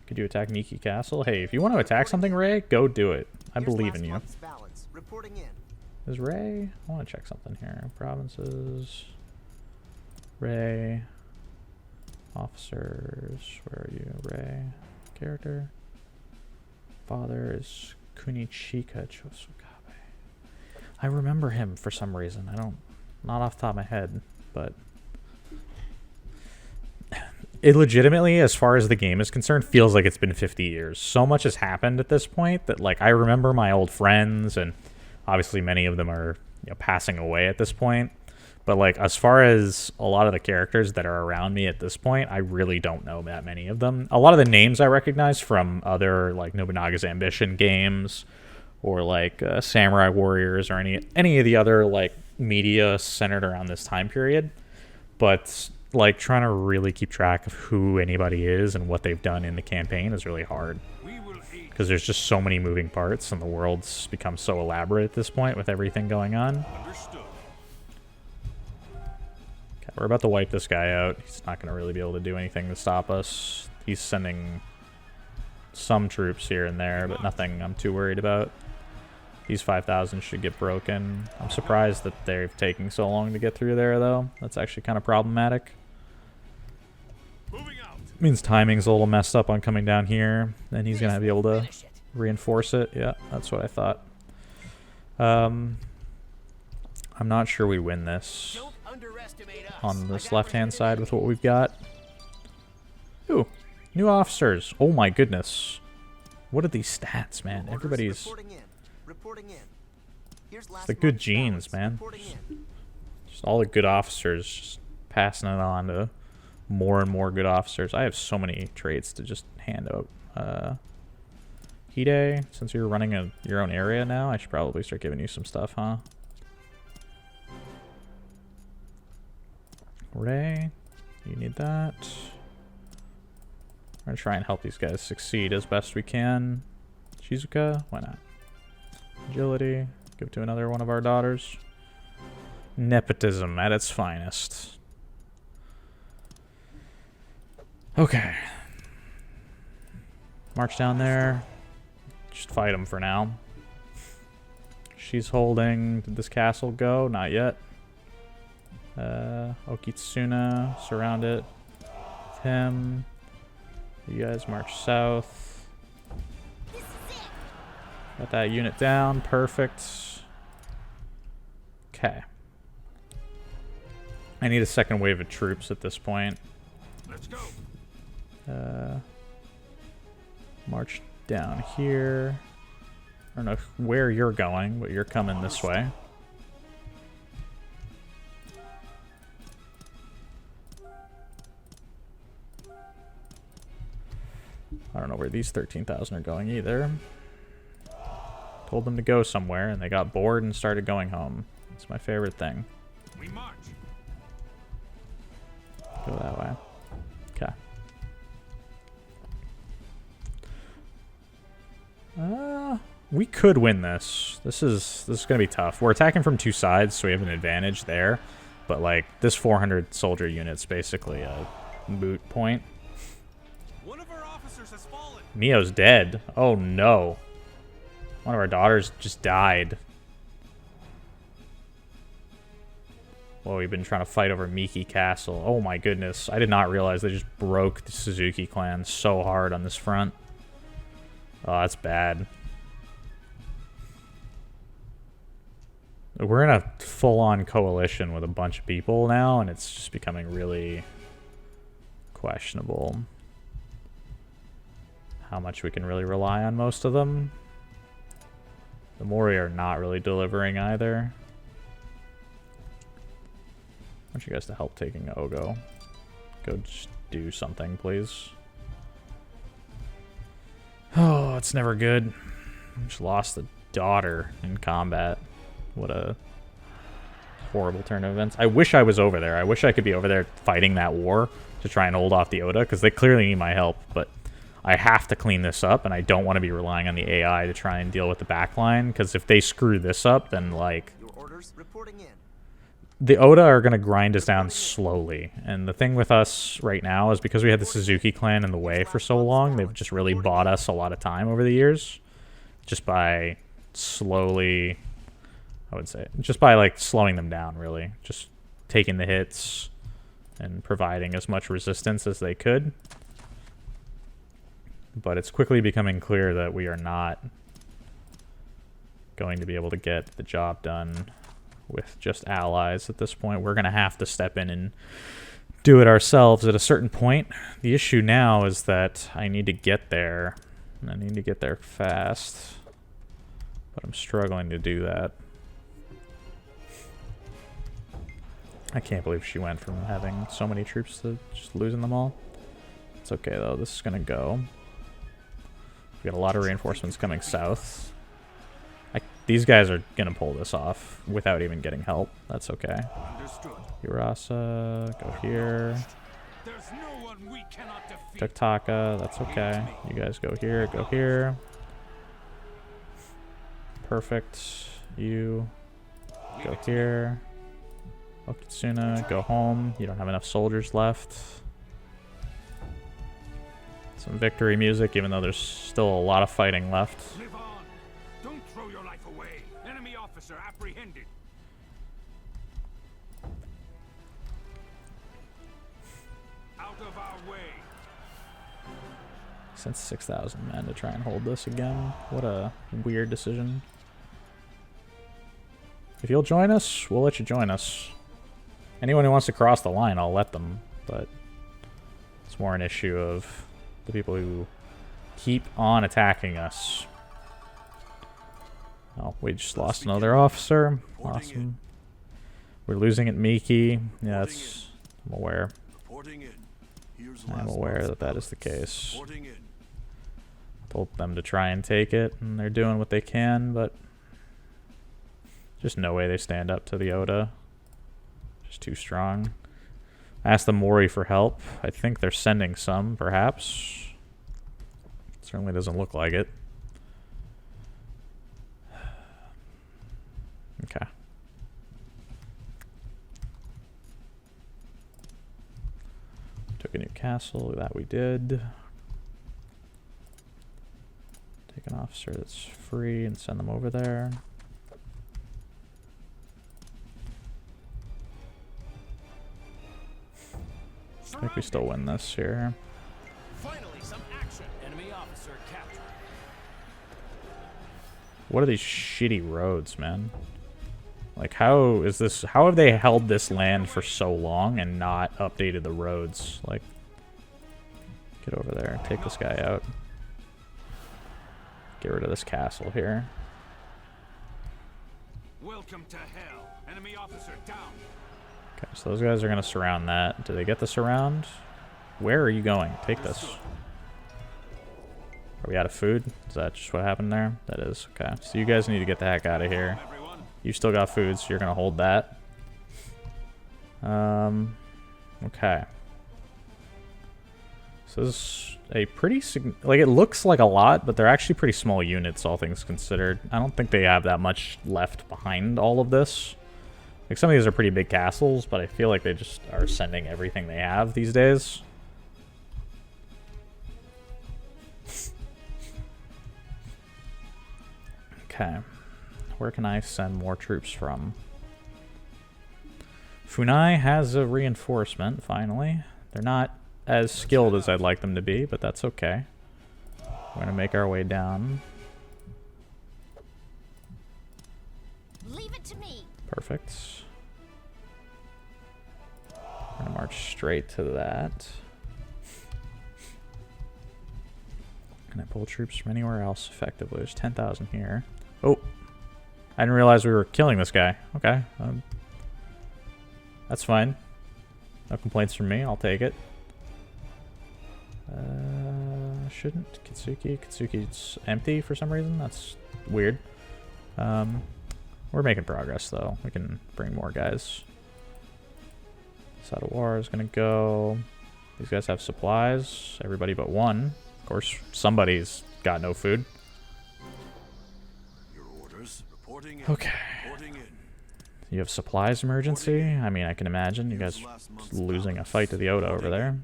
Could you attack Niki Castle? Hey, if you want to attack something, Ray, go do it. I believe in you. Balance. Reporting in. Is Ray? I want to check something here. Provinces. Ray. Officers. Where are you? Ray. Character. Father is Kunichika Chosukabe. I remember him for some reason. I don't... Not off the top of my head, but... It legitimately, as far as the game is concerned, feels like it's been 50 years. So much has happened at this point that, like, I remember my old friends, and obviously many of them are, you know, passing away at this point. But, like, as far as a lot of the characters that are around me at this point, I really don't know that many of them. A lot of the names I recognize from other, like, Nobunaga's Ambition games, or, like, Samurai Warriors, or any of the other, like, media centered around this time period. But... like, trying to really keep track of who anybody is and what they've done in the campaign is really hard. Because there's just so many moving parts, and the world's become so elaborate at this point with everything going on. Understood. Okay, we're about to wipe this guy out. He's not going to really be able to do anything to stop us. He's sending some troops here and there, but nothing I'm too worried about. These 5,000 should get broken. I'm surprised that they're taking so long to get through there, though. That's actually kind of problematic. Moving out. Means timing's a little messed up on coming down here. Then he's gonna be able to reinforce it. Yeah, that's what I thought. I'm not sure we win this on this left-hand side with what we've got. Ooh, new officers. Oh my goodness. What are these stats, man? Everybody's Reporting in. Here's last the good month's genes, balance. man. Reporting in. Just all the good officers, just passing it on to more and more good officers. I have so many traits to just hand out. Hide, since you're running your own area now, I should probably start giving you some stuff, huh? Ray, you need that. We're gonna try and help these guys succeed as best we can. Shizuka, why not? Agility, give it to another one of our daughters. Nepotism at its finest. Okay. March down there. Just fight them for now. She's holding. Did this castle go? Not yet. Okitsuna, surround it. With him. You guys march south. Got that unit down. Perfect. Okay. I need a second wave of troops at this point. Let's go. March down here. I don't know where you're going, but you're coming this way. I don't know where these 13,000 are going either. Told them to go somewhere, and they got bored and started going home. It's my favorite thing. We march. Go that way. Okay. We could win this. This is gonna be tough. We're attacking from two sides, so we have an advantage there. But like this 400 soldier unit's basically a moot point. One of our officers has fallen. Mio's dead. Oh no. One of our daughters just died. Well, we've been trying to fight over Miki Castle. Oh my goodness. I did not realize they just broke the Suzuki clan so hard on this front. Oh, that's bad. We're in a full-on coalition with a bunch of people now, and it's just becoming really, questionable how much we can really rely on most of them. The Mori are not really delivering either. I want you guys to help taking Ogo. Go just do something, please. Oh, it's never good. Just lost the daughter in combat. What a horrible turn of events. I wish I was over there. I wish I could be over there fighting that war to try and hold off the Oda, because they clearly need my help, but I have to clean this up, and I don't want to be relying on the AI to try and deal with the backline, because if they screw this up, then, like, Your orders reporting in. the Oda are going to grind us down slowly. And the thing with us right now is because we had the Suzuki clan in the way for so long, they've just really bought us a lot of time over the years. Just by slowly, I would say, just by, like, slowing them down, really. Just taking the hits and providing as much resistance as they could. But it's quickly becoming clear that we are not going to be able to get the job done with just allies at this point. We're going to have to step in and do it ourselves at a certain point. The issue now is that I need to get there. And I need to get there fast. But I'm struggling to do that. I can't believe she went from having so many troops to just losing them all. It's okay, though. This is going to go. We got a lot of reinforcements coming south. These guys are going to pull this off without even getting help. That's okay. Hirasa, go here. There's no one we cannot defeat. Tuktaka, that's okay. You guys go here, go here. Perfect. You go here. Okitsuna, go home. You don't have enough soldiers left. Some victory music, even though there's still a lot of fighting left. Live on. Don't throw your life away. Enemy officer apprehended. Out of our way. Sent 6,000 men to try and hold this again. What a weird decision. If you'll join us, we'll let you join us. Anyone who wants to cross the line, I'll let them. But it's more an issue of the people who keep on attacking us. Oh, we just lost another officer. Awesome. We're losing at Miki. Yeah, that's... I'm aware. I'm aware that that is the case. Told them to try and take it, and they're doing what they can, but just no way they stand up to the Oda. Just too strong. Ask the Mori for help. I think they're sending some, perhaps. Certainly doesn't look like it. Okay. Took a new castle. That we did. Take an officer that's free and send them over there. I think we still win this here. Finally, some action. Enemy officer captured. What are these shitty roads, man? Like, how is this? How have they held this land for so long and not updated the roads? Like, get over there, take this guy out. Get rid of this castle here. Welcome to hell. Enemy officer down. Okay, so those guys are gonna surround that. Do they get the surround? Where are you going? Take this. Are we out of food? Is that just what happened there? That is. Okay. So you guys need to get the heck out of here. You still got food, so you're going to hold that. Okay. So this is a pretty... like, it looks like a lot, but they're actually pretty small units, all things considered. I don't think they have that much left behind all of this. Like, some of these are pretty big castles, but I feel like they just are sending everything they have these days. Okay. Where can I send more troops from? Funai has a reinforcement, finally. They're not as skilled as I'd like them to be, but that's okay. We're going to make our way down. Leave it to me. Perfect. We're going to march straight to that. Can I pull troops from anywhere else effectively? There's 10,000 here. Oh! I didn't realize we were killing this guy. Okay. That's fine. No complaints from me. I'll take it. Shouldn't. Kitsuki. Kitsuki's empty for some reason. That's weird. We're making progress, though. We can bring more guys. Sadawar is going to go. These guys have supplies. Everybody but one. Of course, somebody's got no food. Your orders. Reporting in. Okay. Reporting in. You have supplies emergency? I mean, I can imagine. You guys losing a fight to the Oda over there.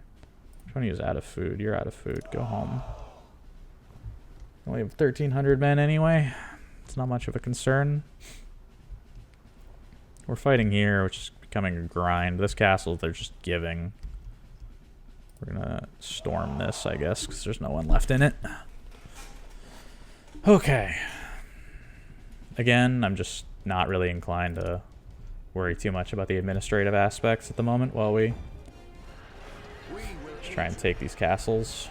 Which one of you is out of food? You're out of food. Go home. We only have 1,300 men anyway. It's not much of a concern. We're fighting here, which is becoming a grind. This castle, they're just giving. We're gonna storm this, I guess, because there's no one left in it. Okay. Again, I'm just not really inclined to worry too much about the administrative aspects at the moment while we just try and take these castles.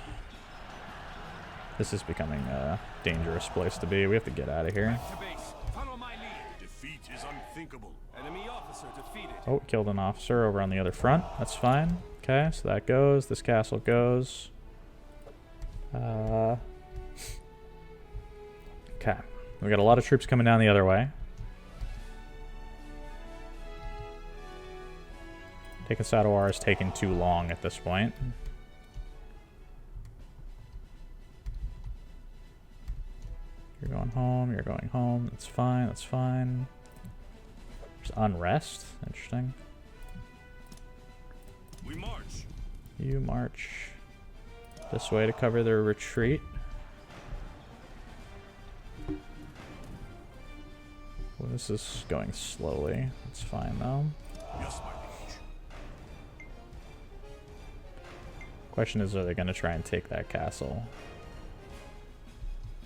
This is becoming a dangerous place to be. We have to get out of here. Back to base. Follow my lead. Defeat is unthinkable. Enemy officer defeated. Oh, killed an officer over on the other front. That's fine. Okay, so that goes. This castle goes. Okay. We got a lot of troops coming down the other way. Taking Sadawar is taking too long at this point. You're going home. You're going home. That's fine. That's fine. There's unrest. Interesting. We march. You march this way to cover their retreat. Well, this is going slowly. That's fine though. Yes, my liege. Question is, are they going to try and take that castle?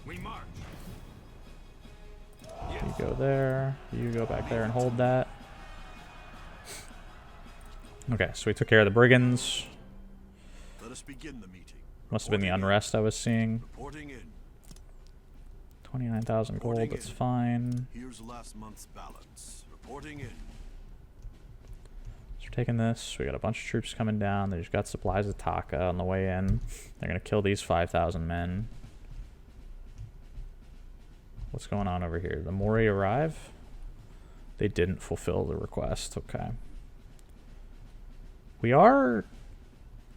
We march. You go there. You go back there and hold that. Okay, so we took care of the brigands. Let us begin the meeting. Must have been the unrest I was seeing. Reporting in. 29,000 gold, that's fine. Here's last month's balance. Reporting in. So we're taking this. We got a bunch of troops coming down. They just got supplies of Taka on the way in. They're going to kill these 5,000 men. What's going on over here? The Mori arrive? They didn't fulfill the request. Okay. We are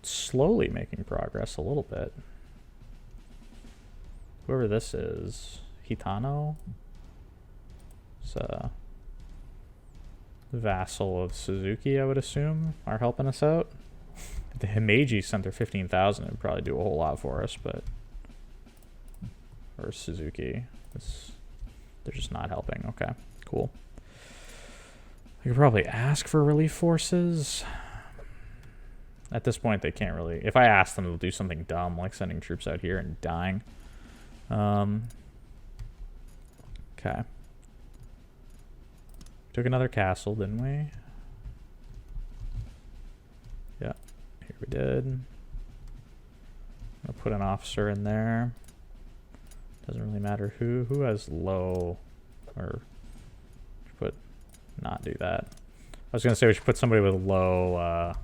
slowly making progress a little bit. Whoever this is, Hitano, is a vassal of Suzuki, I would assume, are helping us out. If the Himeji sent their 15,000, it would probably do a whole lot for us, but... Or Suzuki. They're just not helping. Okay, cool. I could probably ask for relief forces. At this point, they can't really... If I ask them, they'll do something dumb, like sending troops out here and dying. Okay. Took another castle, didn't we? Yeah, here we did. I'll put an officer in there. Doesn't really matter who. Who has low... Or... Put... Not do that. I was going to say we should put somebody with low...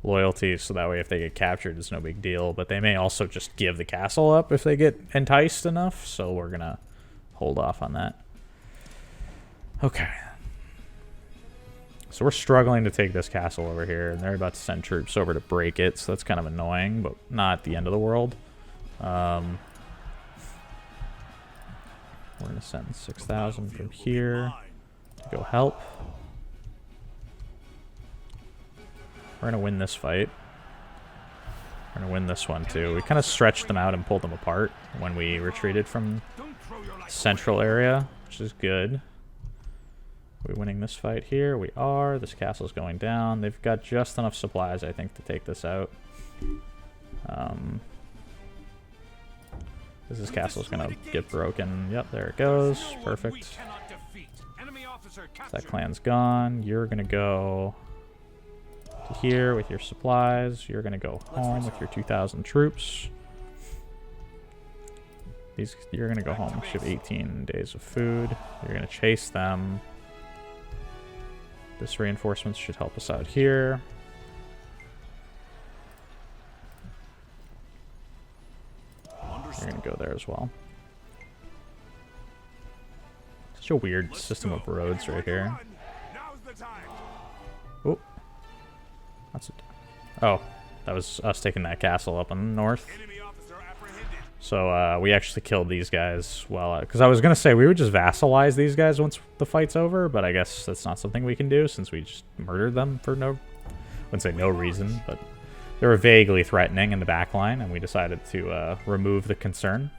loyalty, so that way if they get captured it's no big deal, but they may also just give the castle up if they get enticed enough, so we're gonna hold off on that. Okay, so we're struggling to take this castle over here, and they're about to send troops over to break it, so that's kind of annoying, but not the end of the world. We're gonna send 6,000 from here to go help. We're going to win this fight. We're going to win this one, too. We kind of stretched them out and pulled them apart when we retreated from central area, which is good. Are we winning this fight here? We are. This castle's going down. They've got just enough supplies, I think, to take this out. This castle's going to get broken. Yep, there it goes. Perfect. That clan's gone. You're going to go... here with your supplies. You're gonna go home with your 2,000 troops. You're gonna go home. You have 18 days of food. You're gonna chase them. This reinforcements should help us out here. You're gonna go there as well. Such a weird system of roads right here. Oh, that's it. Oh, that was us taking that castle up in the north. So we actually killed these guys while, because I was gonna say we would just vassalize these guys once the fight's over, but I guess that's not something we can do since we just murdered them for no, I wouldn't say no reason, but they were vaguely threatening in the back line, and we decided to remove the concern.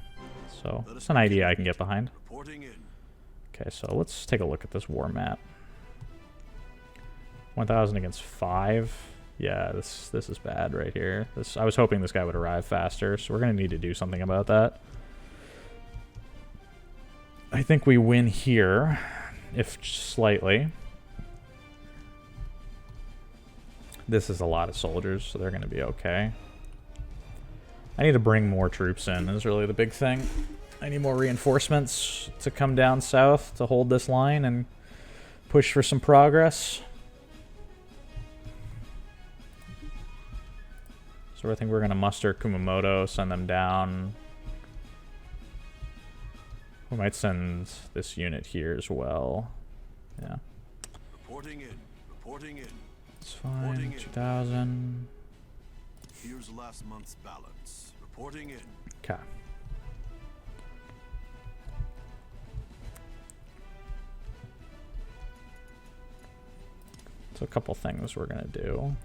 So it's an idea I can get behind. Okay, so let's take a look at this war map. 1,000 against 5. Yeah, this is bad right here. I was hoping this guy would arrive faster, so we're going to need to do something about that. I think we win here, if slightly. This is a lot of soldiers, so they're going to be okay. I need to bring more troops in, is really the big thing. I need more reinforcements to come down south to hold this line and push for some progress. So I think we're going to muster Kumamoto, send them down. We might send this unit here as well. Yeah. Reporting in. Reporting in. It's fine. 2,000. Here's last month's balance. Reporting in. Okay. So a couple things we're going to do.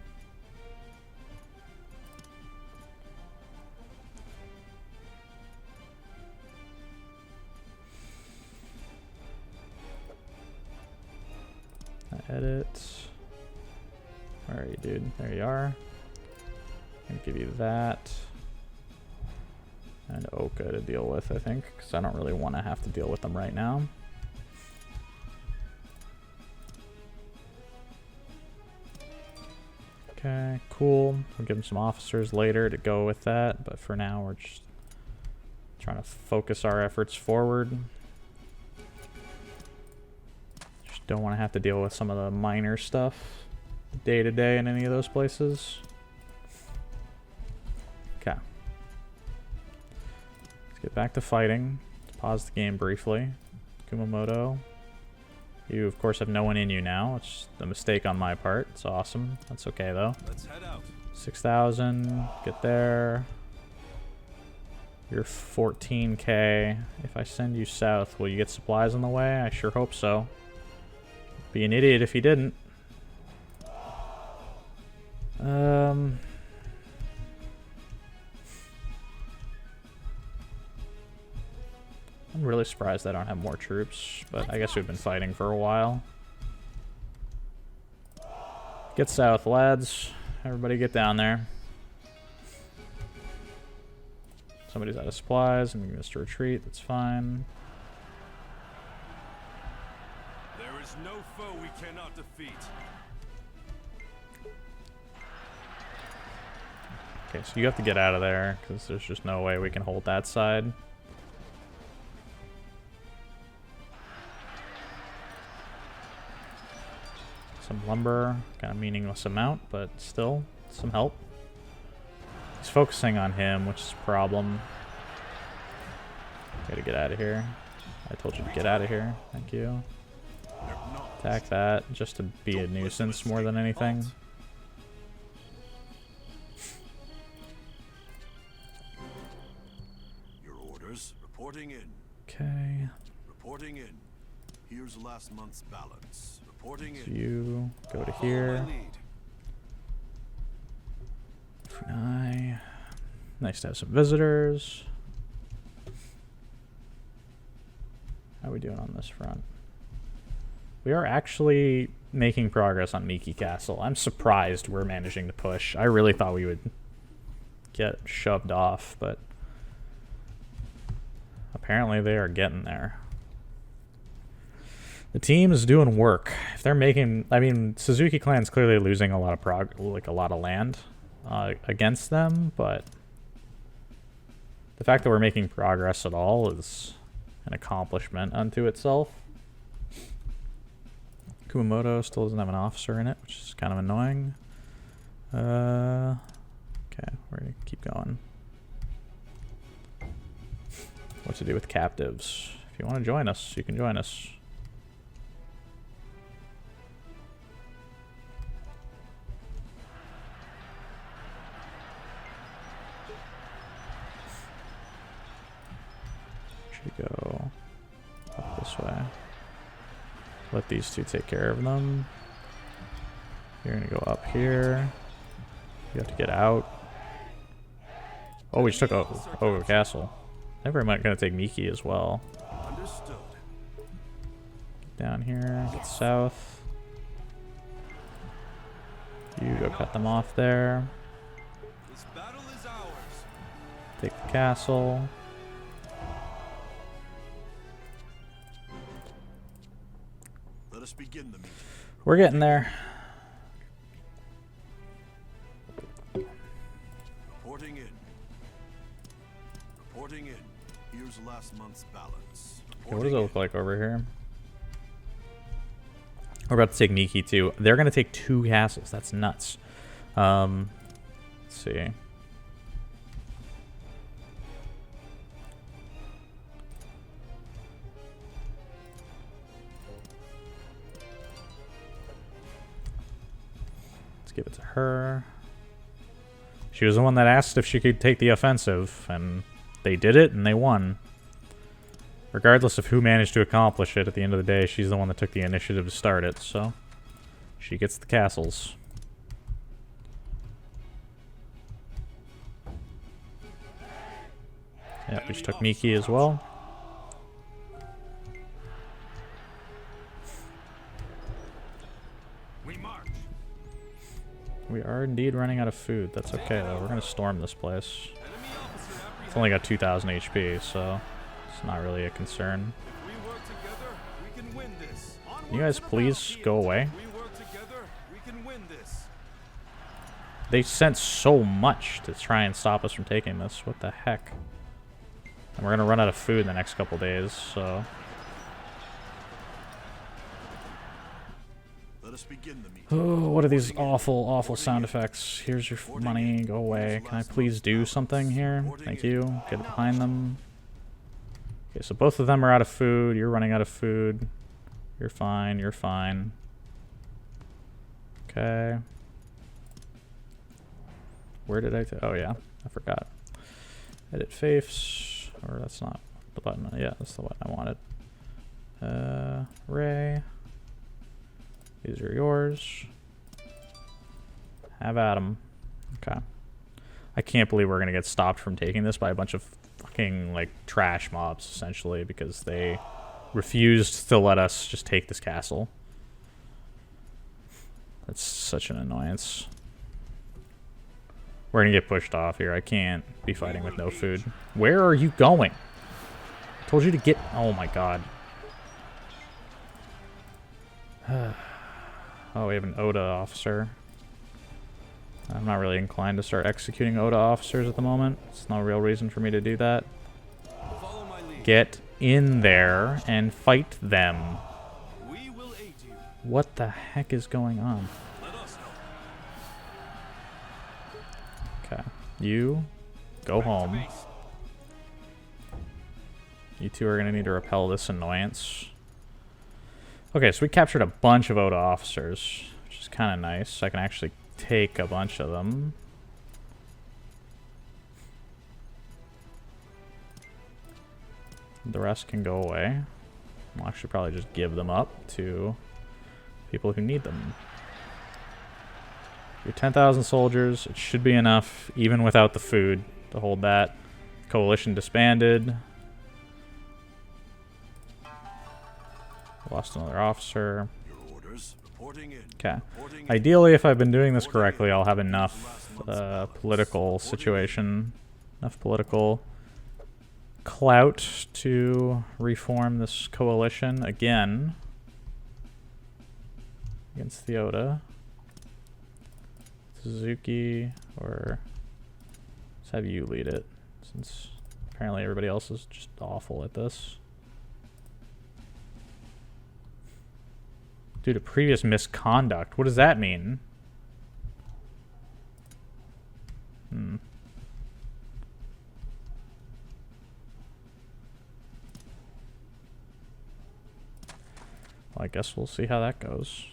Edit. Where are you, dude? There you are. I'm gonna give you that. And Oka to deal with, I think, because I don't really want to have to deal with them right now. Okay, cool. We'll give them some officers later to go with that, but for now we're just trying to focus our efforts forward. Don't want to have to deal with some of the minor stuff day to day in any of those places. Okay. Let's get back to fighting. Let's pause the game briefly. Kumamoto. You, of course, have no one in you now, which is a mistake on my part. It's awesome. That's okay, though. Let's head out. 6,000. Get there. You're 14k. If I send you south, will you get supplies on the way? I sure hope so. Be an idiot if he didn't. I'm really surprised I don't have more troops, but I guess we've been fighting for a while. Get south, lads. Everybody get down there. Somebody's out of supplies and we missed a retreat. That's fine. There is no foe we cannot defeat. Okay, so you have to get out of there because there's just no way we can hold that side. Some lumber, kind of meaningless amount, but still some help. He's focusing on him, which is a problem. Gotta get out of here. I told you to get out of here. Thank you. Attack that, just to be a nuisance more than anything. Your orders. Reporting in. Okay. Reporting in. Here's last month's balance. Reporting So in. you go to Follow here. my lead. Funai. Nice to have some visitors. How are we doing on this front? We are actually making progress on Miki Castle. I'm surprised we're managing to push. I really thought we would get shoved off, but apparently they are getting there. The team is doing work. If they're making, I mean, Suzuki Clan's clearly losing a lot of a lot of land against them, but The fact that we're making progress at all is an accomplishment unto itself. Kumamoto still doesn't have an officer in it, which is kind of annoying. Okay, we're gonna keep going. What to do with captives? If you want to join us, you can join us. Should go up this way. Let these two take care of them. You're gonna go up here. You have to get out. Oh, we just took over castle. Never am I gonna take Miki as well. Understood. Down here, get south. You go cut them off there. This battle is ours. Take the castle. Let us begin the meeting. We're getting there. Reporting in. Reporting in. Here's last month's balance. Okay, what does it look like over here? We're about to take Miki too. They're gonna take 2 castles. That's nuts. Let's see. Let's give it to her. She was the one that asked if she could take the offensive, and they did it, and they won. Regardless of who managed to accomplish it, at the end of the day, she's the one that took the initiative to start it, so she gets the castles. Yeah, we just took Miki as well. We march. We are indeed running out of food. That's okay, though. We're going to storm this place. It's only got 2,000 HP, so it's not really a concern. If we work together, we can win this. Can you guys please go away? If we work together, we can win this. They sent so much to try and stop us from taking this. What the heck? And we're going to run out of food in the next couple days, so... Let us begin the meeting. Oh, what are these awful, awful sound effects? Here's your money. Go away. Can I please do something here? Thank you. Get behind them. Okay, so both of them are out of food. You're running out of food. You're fine. You're fine. Okay. Where did I... Oh, yeah. I forgot. Edit faiths. Or that's not the button. Yeah, that's the button I wanted. Ray. These are yours. Have at 'em. Okay. I can't believe we're going to get stopped from taking this by a bunch of fucking, like, trash mobs, essentially, because they refused to let us just take this castle. That's such an annoyance. We're going to get pushed off here. I can't be fighting with no food. Where are you going? I told you to get... Oh, my God. Oh, we have an Oda officer. I'm not really inclined to start executing Oda officers at the moment. It's no real reason for me to do that. Follow my lead. Get in there and fight them. We will aid you. What the heck is going on? Let us help. Okay. You go home. Base. You two are going to need to repel this annoyance. Okay, so we captured a bunch of Oda officers, which is kind of nice. I can actually take a bunch of them. The rest can go away. I'll actually probably just give them up to people who need them. Your 10,000 soldiers, it should be enough, even without the food, to hold that. Coalition disbanded. Lost another officer. Your orders. Reporting in. Okay. Reporting in. Ideally, if I've been doing this correctly, I'll have enough political situation, enough political clout to reform this coalition again against the Oda. Suzuki, or let's have you lead it, since Apparently everybody else is just awful at this. Due to previous misconduct. What does that mean? Hmm. Well, I guess we'll see how that goes.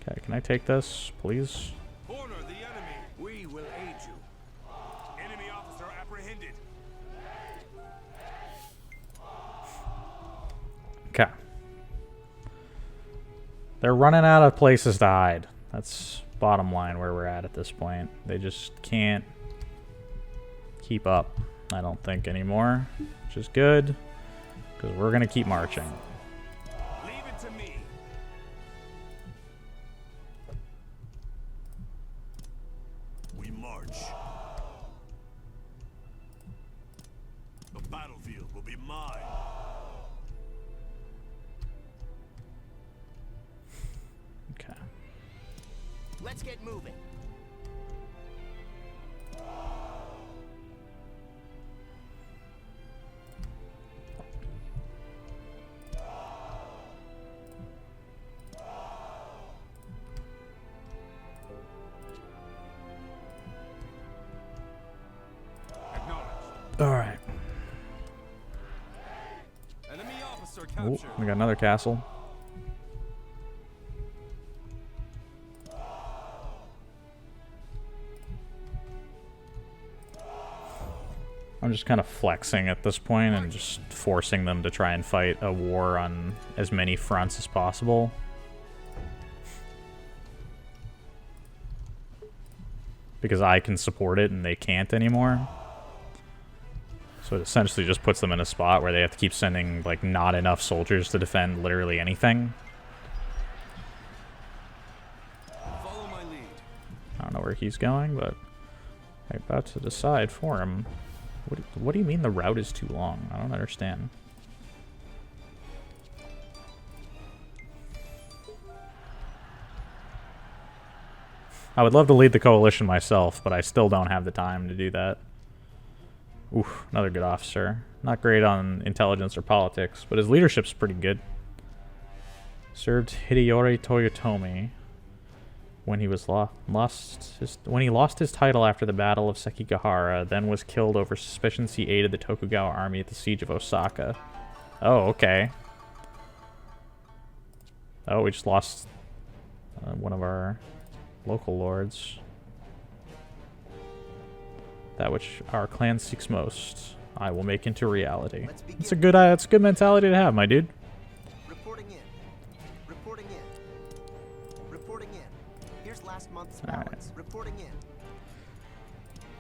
Okay, can I take this, please? Corner the enemy. We will aid you. Enemy officer apprehended. Okay. They're running out of places to hide. That's bottom line where we're at this point. They just can't keep up, I don't think, anymore. Which is good, because we're going to keep marching. Leave it to me. We march. The battlefield will be mine. Okay. Let's get moving. Acknowledged. All right. Enemy officer Oh, captured. we got another castle. I'm just kind of flexing at this point and just forcing them to try and fight a war on as many fronts as possible. Because I can support it and they can't anymore. So it essentially just puts them in a spot where they have to keep sending, like, not enough soldiers to defend literally anything. Follow my lead. I don't know where he's going, but I'm about to decide for him. What do you mean the route is too long? I don't understand. I would love to lead the coalition myself, but I still don't have the time to do that. Oof, another good officer. Not great on intelligence or politics, but his leadership's pretty good. Served Hideyori Toyotomi when he was when he lost his title after the Battle of Sekigahara, then was killed over suspicions he aided the Tokugawa army at the siege of Osaka. Oh, okay. Oh, we just lost one of our local lords. That which our clan seeks most, I will make into reality. It's a good mentality to have, my dude. Reporting in. Reporting in. Reporting in. Here's last month's Alright. balance. Reporting in.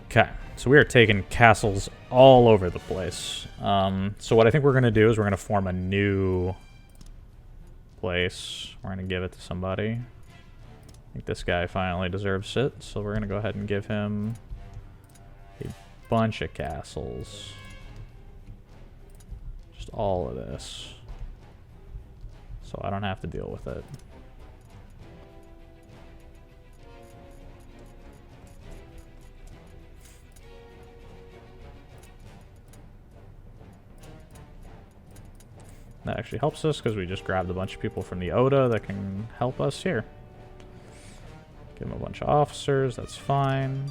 Okay, so we are taking castles all over the place. So what I think we're going to do is we're going to form a new place. We're going to give it to somebody. I think this guy finally deserves it, so we're going to go ahead and give him a bunch of castles. Just all of this. So I don't have to deal with it. That actually helps us because we just grabbed a bunch of people from the Oda that can help us here. Give him a bunch of officers, that's fine.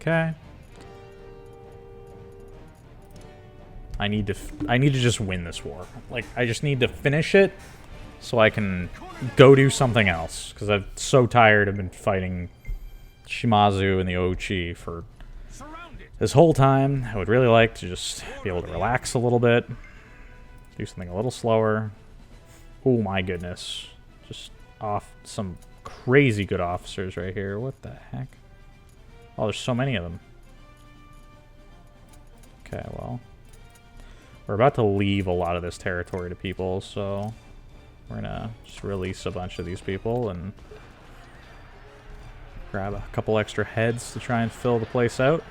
Okay. I need to just win this war. Like, I just need to finish it so I can go do something else. Because I'm so tired of been fighting Shimazu and the Ochi for this whole time. I would really like to just be able to relax a little bit. Do something a little slower. Oh my goodness. Just off some crazy good officers right here. What the heck? Oh, there's so many of them. Okay, well. We're about to leave a lot of this territory to people, so we're gonna just release a bunch of these people and grab a couple extra heads to try and fill the place out.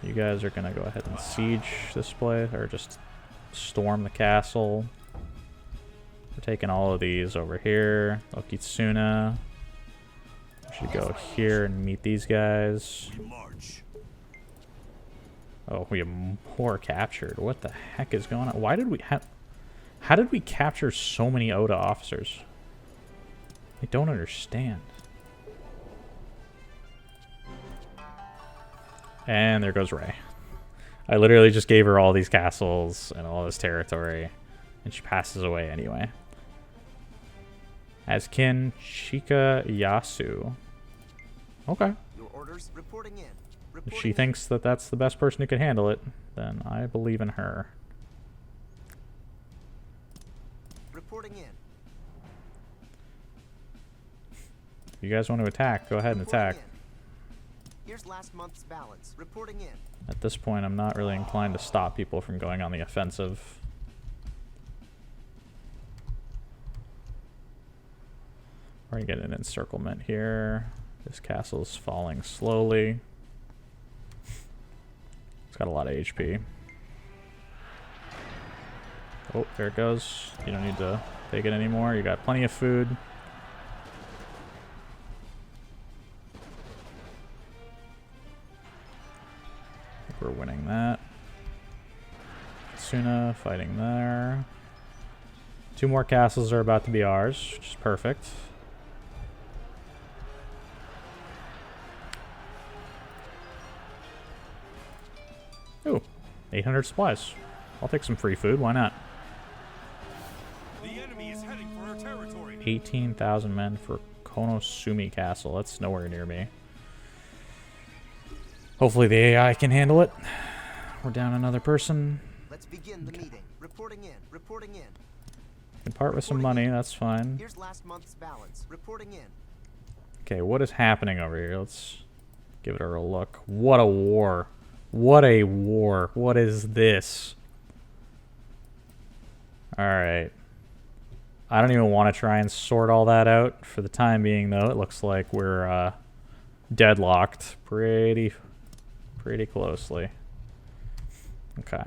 You guys are gonna go ahead and siege this place, or just storm the castle. taking all of these over here. Okitsuna. We should go here and meet these guys. We march. Oh, we have more captured. What the heck is going on? Why did we have... How did we capture so many Oda officers? I don't understand. And there goes Ray. I literally just gave her all these castles and all this territory, and she passes away anyway. As kin Chika Yasu. Okay. Your orders reporting in. If Reporting she in. thinks that that's the best person who can handle it, then I believe in her. Reporting in. If you guys want to attack, go ahead and attack. Reporting in. Here's last month's balance. Reporting in. At this point, I'm not really inclined to stop people from going on the offensive. We're gonna get an encirclement here. This castle's falling slowly. It's got a lot of HP. Oh, there it goes. You don't need to take it anymore. You got plenty of food. We're winning that. Suna fighting there. 2 more castles are about to be ours, which is perfect. Ooh, 800 supplies. I'll take some free food, why not? The enemy is heading for our territory. 18,000 men for Konosumi Castle. That's nowhere near me. Hopefully the AI can handle it. We're down another person. Let's begin the meeting. Reporting in. Reporting in. Can part with some money, that's fine. Here's last month's balance. Reporting in. Okay, what is happening over here? Let's give it a real look. What a war. What a war. What is this? Alright. I don't even want to try and sort all that out. For the time being, though, it looks like we're deadlocked pretty closely. Okay.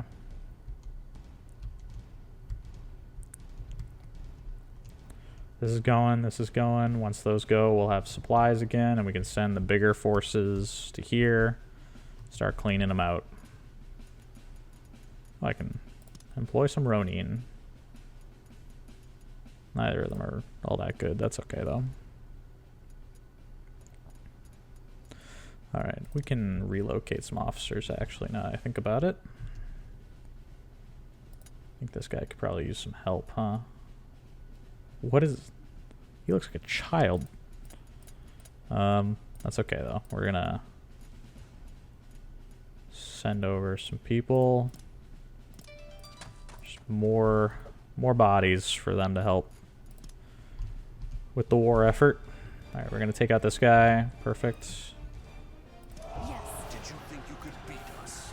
This is going, this is going. Once those go, we'll have supplies again, and we can send the bigger forces to here. Start cleaning them out. I can employ some Ronin. Neither of them are all that good. That's okay, though. Alright, we can relocate some officers, actually, now that I think about it. I think this guy could probably use some help, huh? What is... He looks like a child. That's okay, though. We're gonna send over some people. Just more bodies for them to help with the war effort. Alright, we're gonna take out this guy. Perfect. Yes. Did you think you could beat us?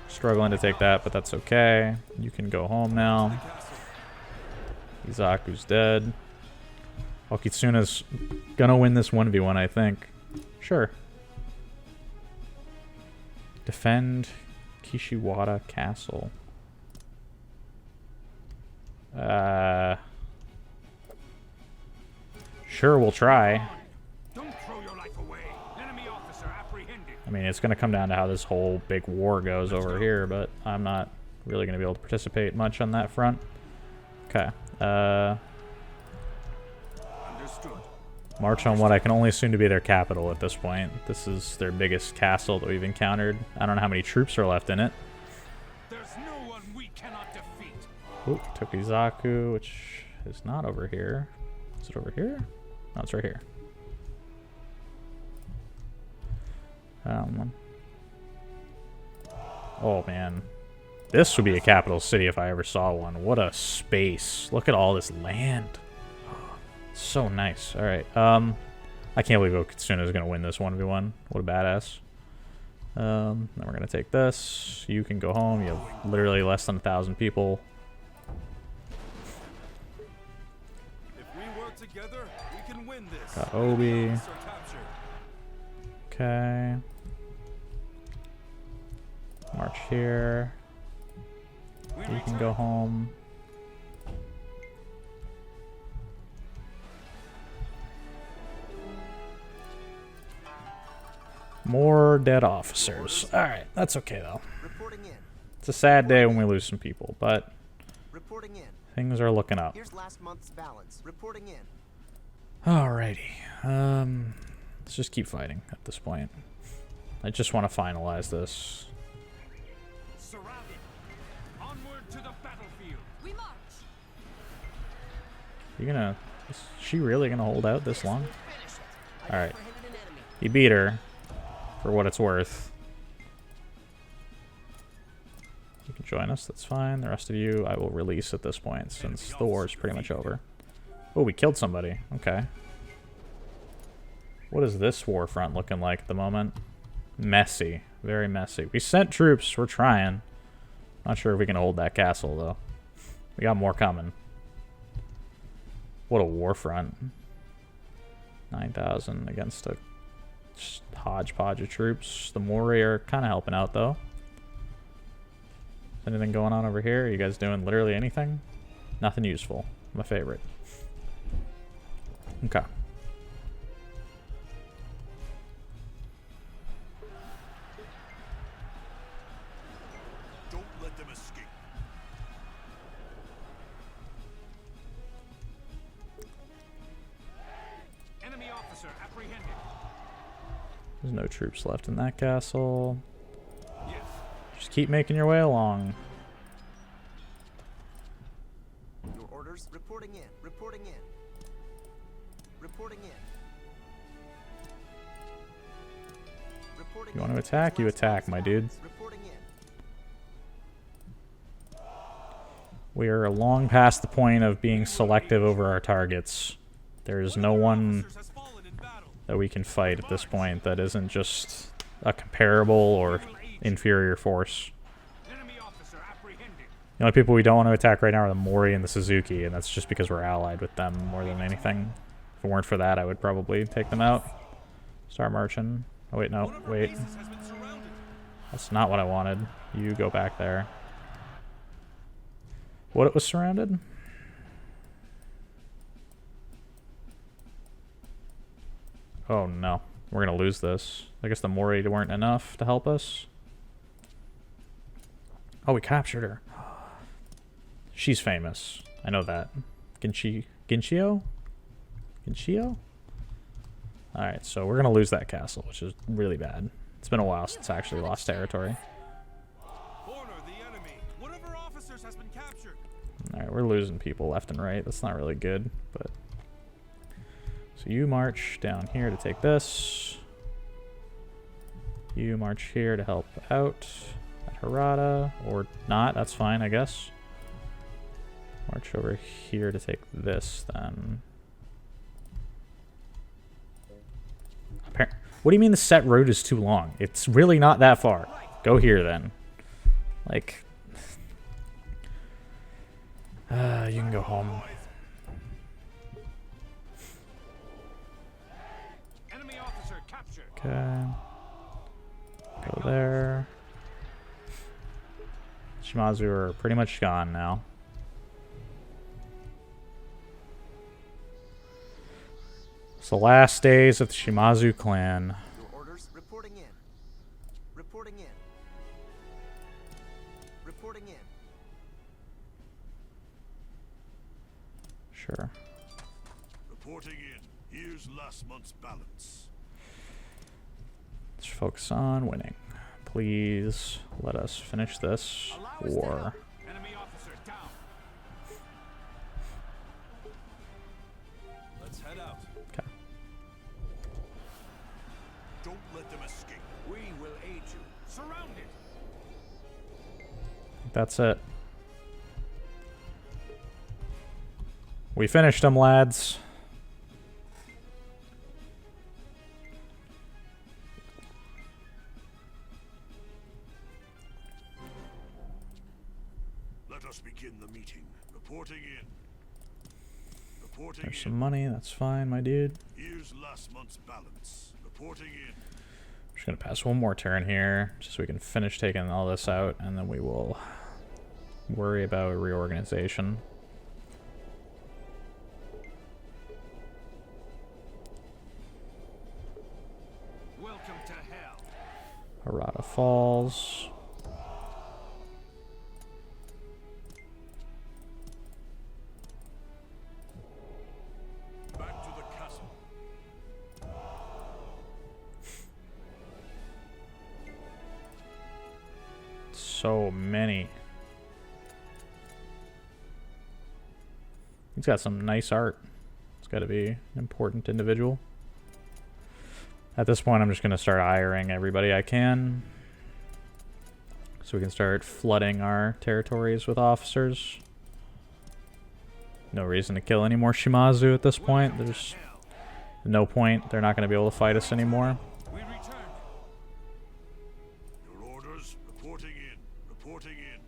Struggling to take that, but that's okay. You can go home now. Izaku's dead. Okitsuna's gonna win this 1v1, I think. Sure. Defend Kishiwada Castle. Sure, we'll try. Don't throw your life away. Enemy officer apprehended. I mean, it's gonna come down to how this whole big war goes over here, but I'm not really gonna be able to participate much on that front. Okay. Understood. March on what I can only assume to be their capital at this point. This is their biggest castle that we've encountered. I don't know how many troops are left in it. There's no one we cannot defeat. Ooh, Tokizaku, which is not over here. Is it over here? No, it's right here. Oh, man. This would be a capital city if I ever saw one. What a space. Look at all this land. So nice. Alright. I can't believe Okitsuna is going to win this 1v1. What a badass. Then we're going to take this. You can go home. You have literally less than 1,000 people. If we work together, we can win this. Got Obi. Enemy officer captured. Okay. March here. You can go home. More dead officers. Alright, that's okay though. Reporting in. It's a sad day when we lose some people, but Reporting in. things are looking up. Here's last month's balance. Reporting in. Alrighty. Let's just keep fighting at this point. I just want to finalize this. Surrounded. Onward to the battlefield. We march. You gonna... Is she really gonna hold out this long? Finish it. I Alright. apprehended an enemy. You beat her, for what it's worth. You can join us, that's fine. The rest of you, I will release at this point, since the war is pretty much over. Oh, we killed somebody. Okay. What is this war front looking like at the moment? Messy. Very messy. We sent troops. We're trying. Not sure if we can hold that castle, though. We got more coming. What a war front. 9,000 against a just hodgepodge of troops. The Mori are kind of helping out, though. Is anything going on over here? Are you guys doing literally anything? Nothing useful. My favorite. Okay. Don't let them escape. Enemy officer apprehended. There's no troops left in that castle. Yes. Just keep making your way along. Your orders. Reporting in. Reporting in. Reporting in. Reporting You want in. to attack? You Here's last attack, month's my dude. balance. Reporting in. We are long past the point of being selective over our targets. There's no one Officers has fallen in battle. that we can fight at this point that isn't just a comparable or inferior force. Enemy officer apprehended. The only people we don't want to attack right now are the Mori and the Suzuki, and that's just because we're allied with them more than anything. If it weren't for that, I would probably take them out. Start marching. Oh wait, no, One of our wait. bases has been surrounded. That's not what I wanted. You go back there. What, it was surrounded? Oh no. We're gonna lose this. I guess the Mori weren't enough to help us. Oh, we captured her. She's famous. I know that. Ginchio? Alright, so we're gonna lose that castle, which is really bad. It's been a while since I actually lost territory. Corner the enemy. One of our officers has been captured. Alright, we're losing people left and right. That's not really good, but... So you march down here to take this. You march here to help out at Harada. Or not, that's fine, I guess. March over here to take this, then. What do you mean the set road is too long? It's really not that far. Go here, then. Like... you can go home. Enemy officer captured. Okay. Go there. Shimazu are pretty much gone now. It's the last days of the Shimazu clan. Your orders. Reporting in. Reporting in. Reporting in. Sure. Reporting in. Here's last month's balance. Let's focus on winning. Please let us finish this war. Enemy officer down. Let's head out. Okay. Don't let them escape. We will aid you. Surrounded. That's it. We finished them, lads. Let us begin the meeting. Reporting in. Reporting There's in. some money. That's fine, my dude. Here's last month's balance. Reporting in. Just gonna pass one more turn here, just so we can finish taking all this out, and then we will worry about reorganization. Welcome to hell. Harada Falls. Back to the castle. So many. He's got some nice art. It's got to be an important individual. At this point, I'm just going to start hiring everybody I can, so we can start flooding our territories with officers. No reason to kill any more Shimazu at this point. There's no point. They're not going to be able to fight us anymore. We return. Your orders reporting in. Reporting in.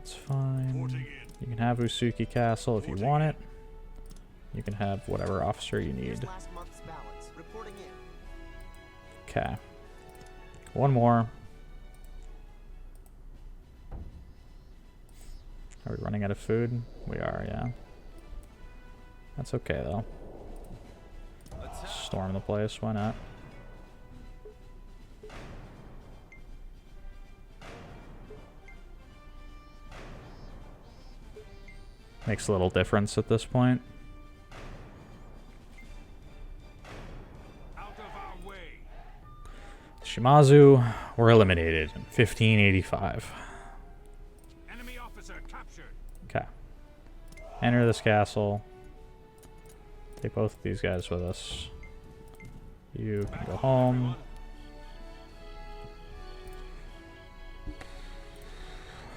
It's fine. Reporting in. You can have Usuki Castle if you want it. You can have whatever officer you Here's need. last month's balance. Reporting in. Okay. One more. Are we running out of food? We are, yeah. That's okay, though. Storm the place, why not? Makes a little difference at this point. Out of our way. Shimazu were eliminated in 1585. Enemy officer captured. Okay. Enter this castle. Take both of these guys with us. You can go home.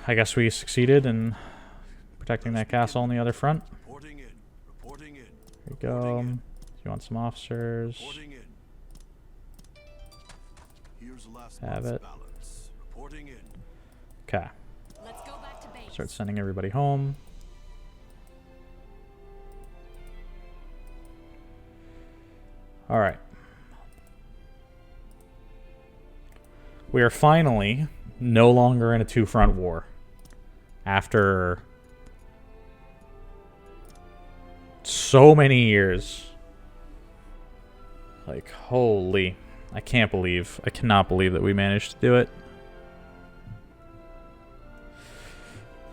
I guess we succeeded in protecting that castle on the other front. Reporting in. Reporting in. There you go. You want some officers? Reporting in. Here's last Have month's it. balance. Reporting in. Okay. Let's go back to base. Start sending everybody home. All right. We are finally no longer in a two-front war. After so many years. Like, holy. I cannot believe that we managed to do it.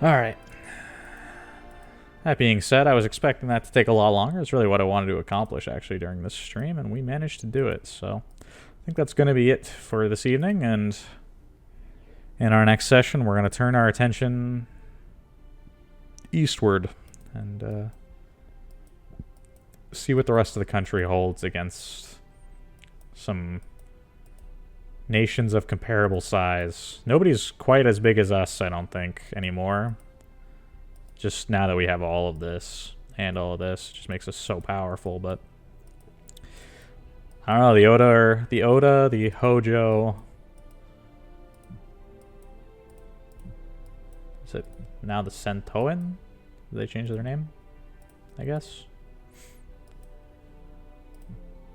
Alright. That being said, I was expecting that to take a lot longer. It's really what I wanted to accomplish, actually, during this stream, and we managed to do it. So, I think that's going to be it for this evening, and in our next session, we're going to turn our attention eastward and see what the rest of the country holds against some nations of comparable size. Nobody's quite as big as us, I don't think, anymore. Just now that we have all of this and all of this, it just makes us so powerful. But I don't know, the Hojo. Is it now the Sentoin? Did they change their name? I guess.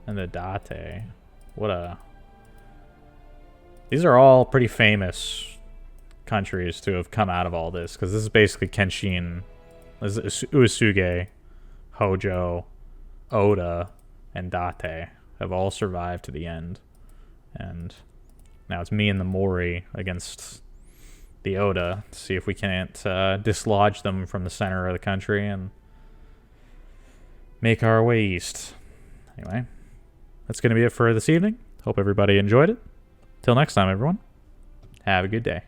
And the Date. These are all pretty famous countries to have come out of all this, because this is basically Kenshin, this is Uesugi, Hojo, Oda, and Date have all survived to the end. And now it's me and the Mori against the Oda to see if we can't dislodge them from the center of the country and make our way east. Anyway, that's going to be it for this evening. Hope everybody enjoyed it. Till next time, everyone. Have a good day.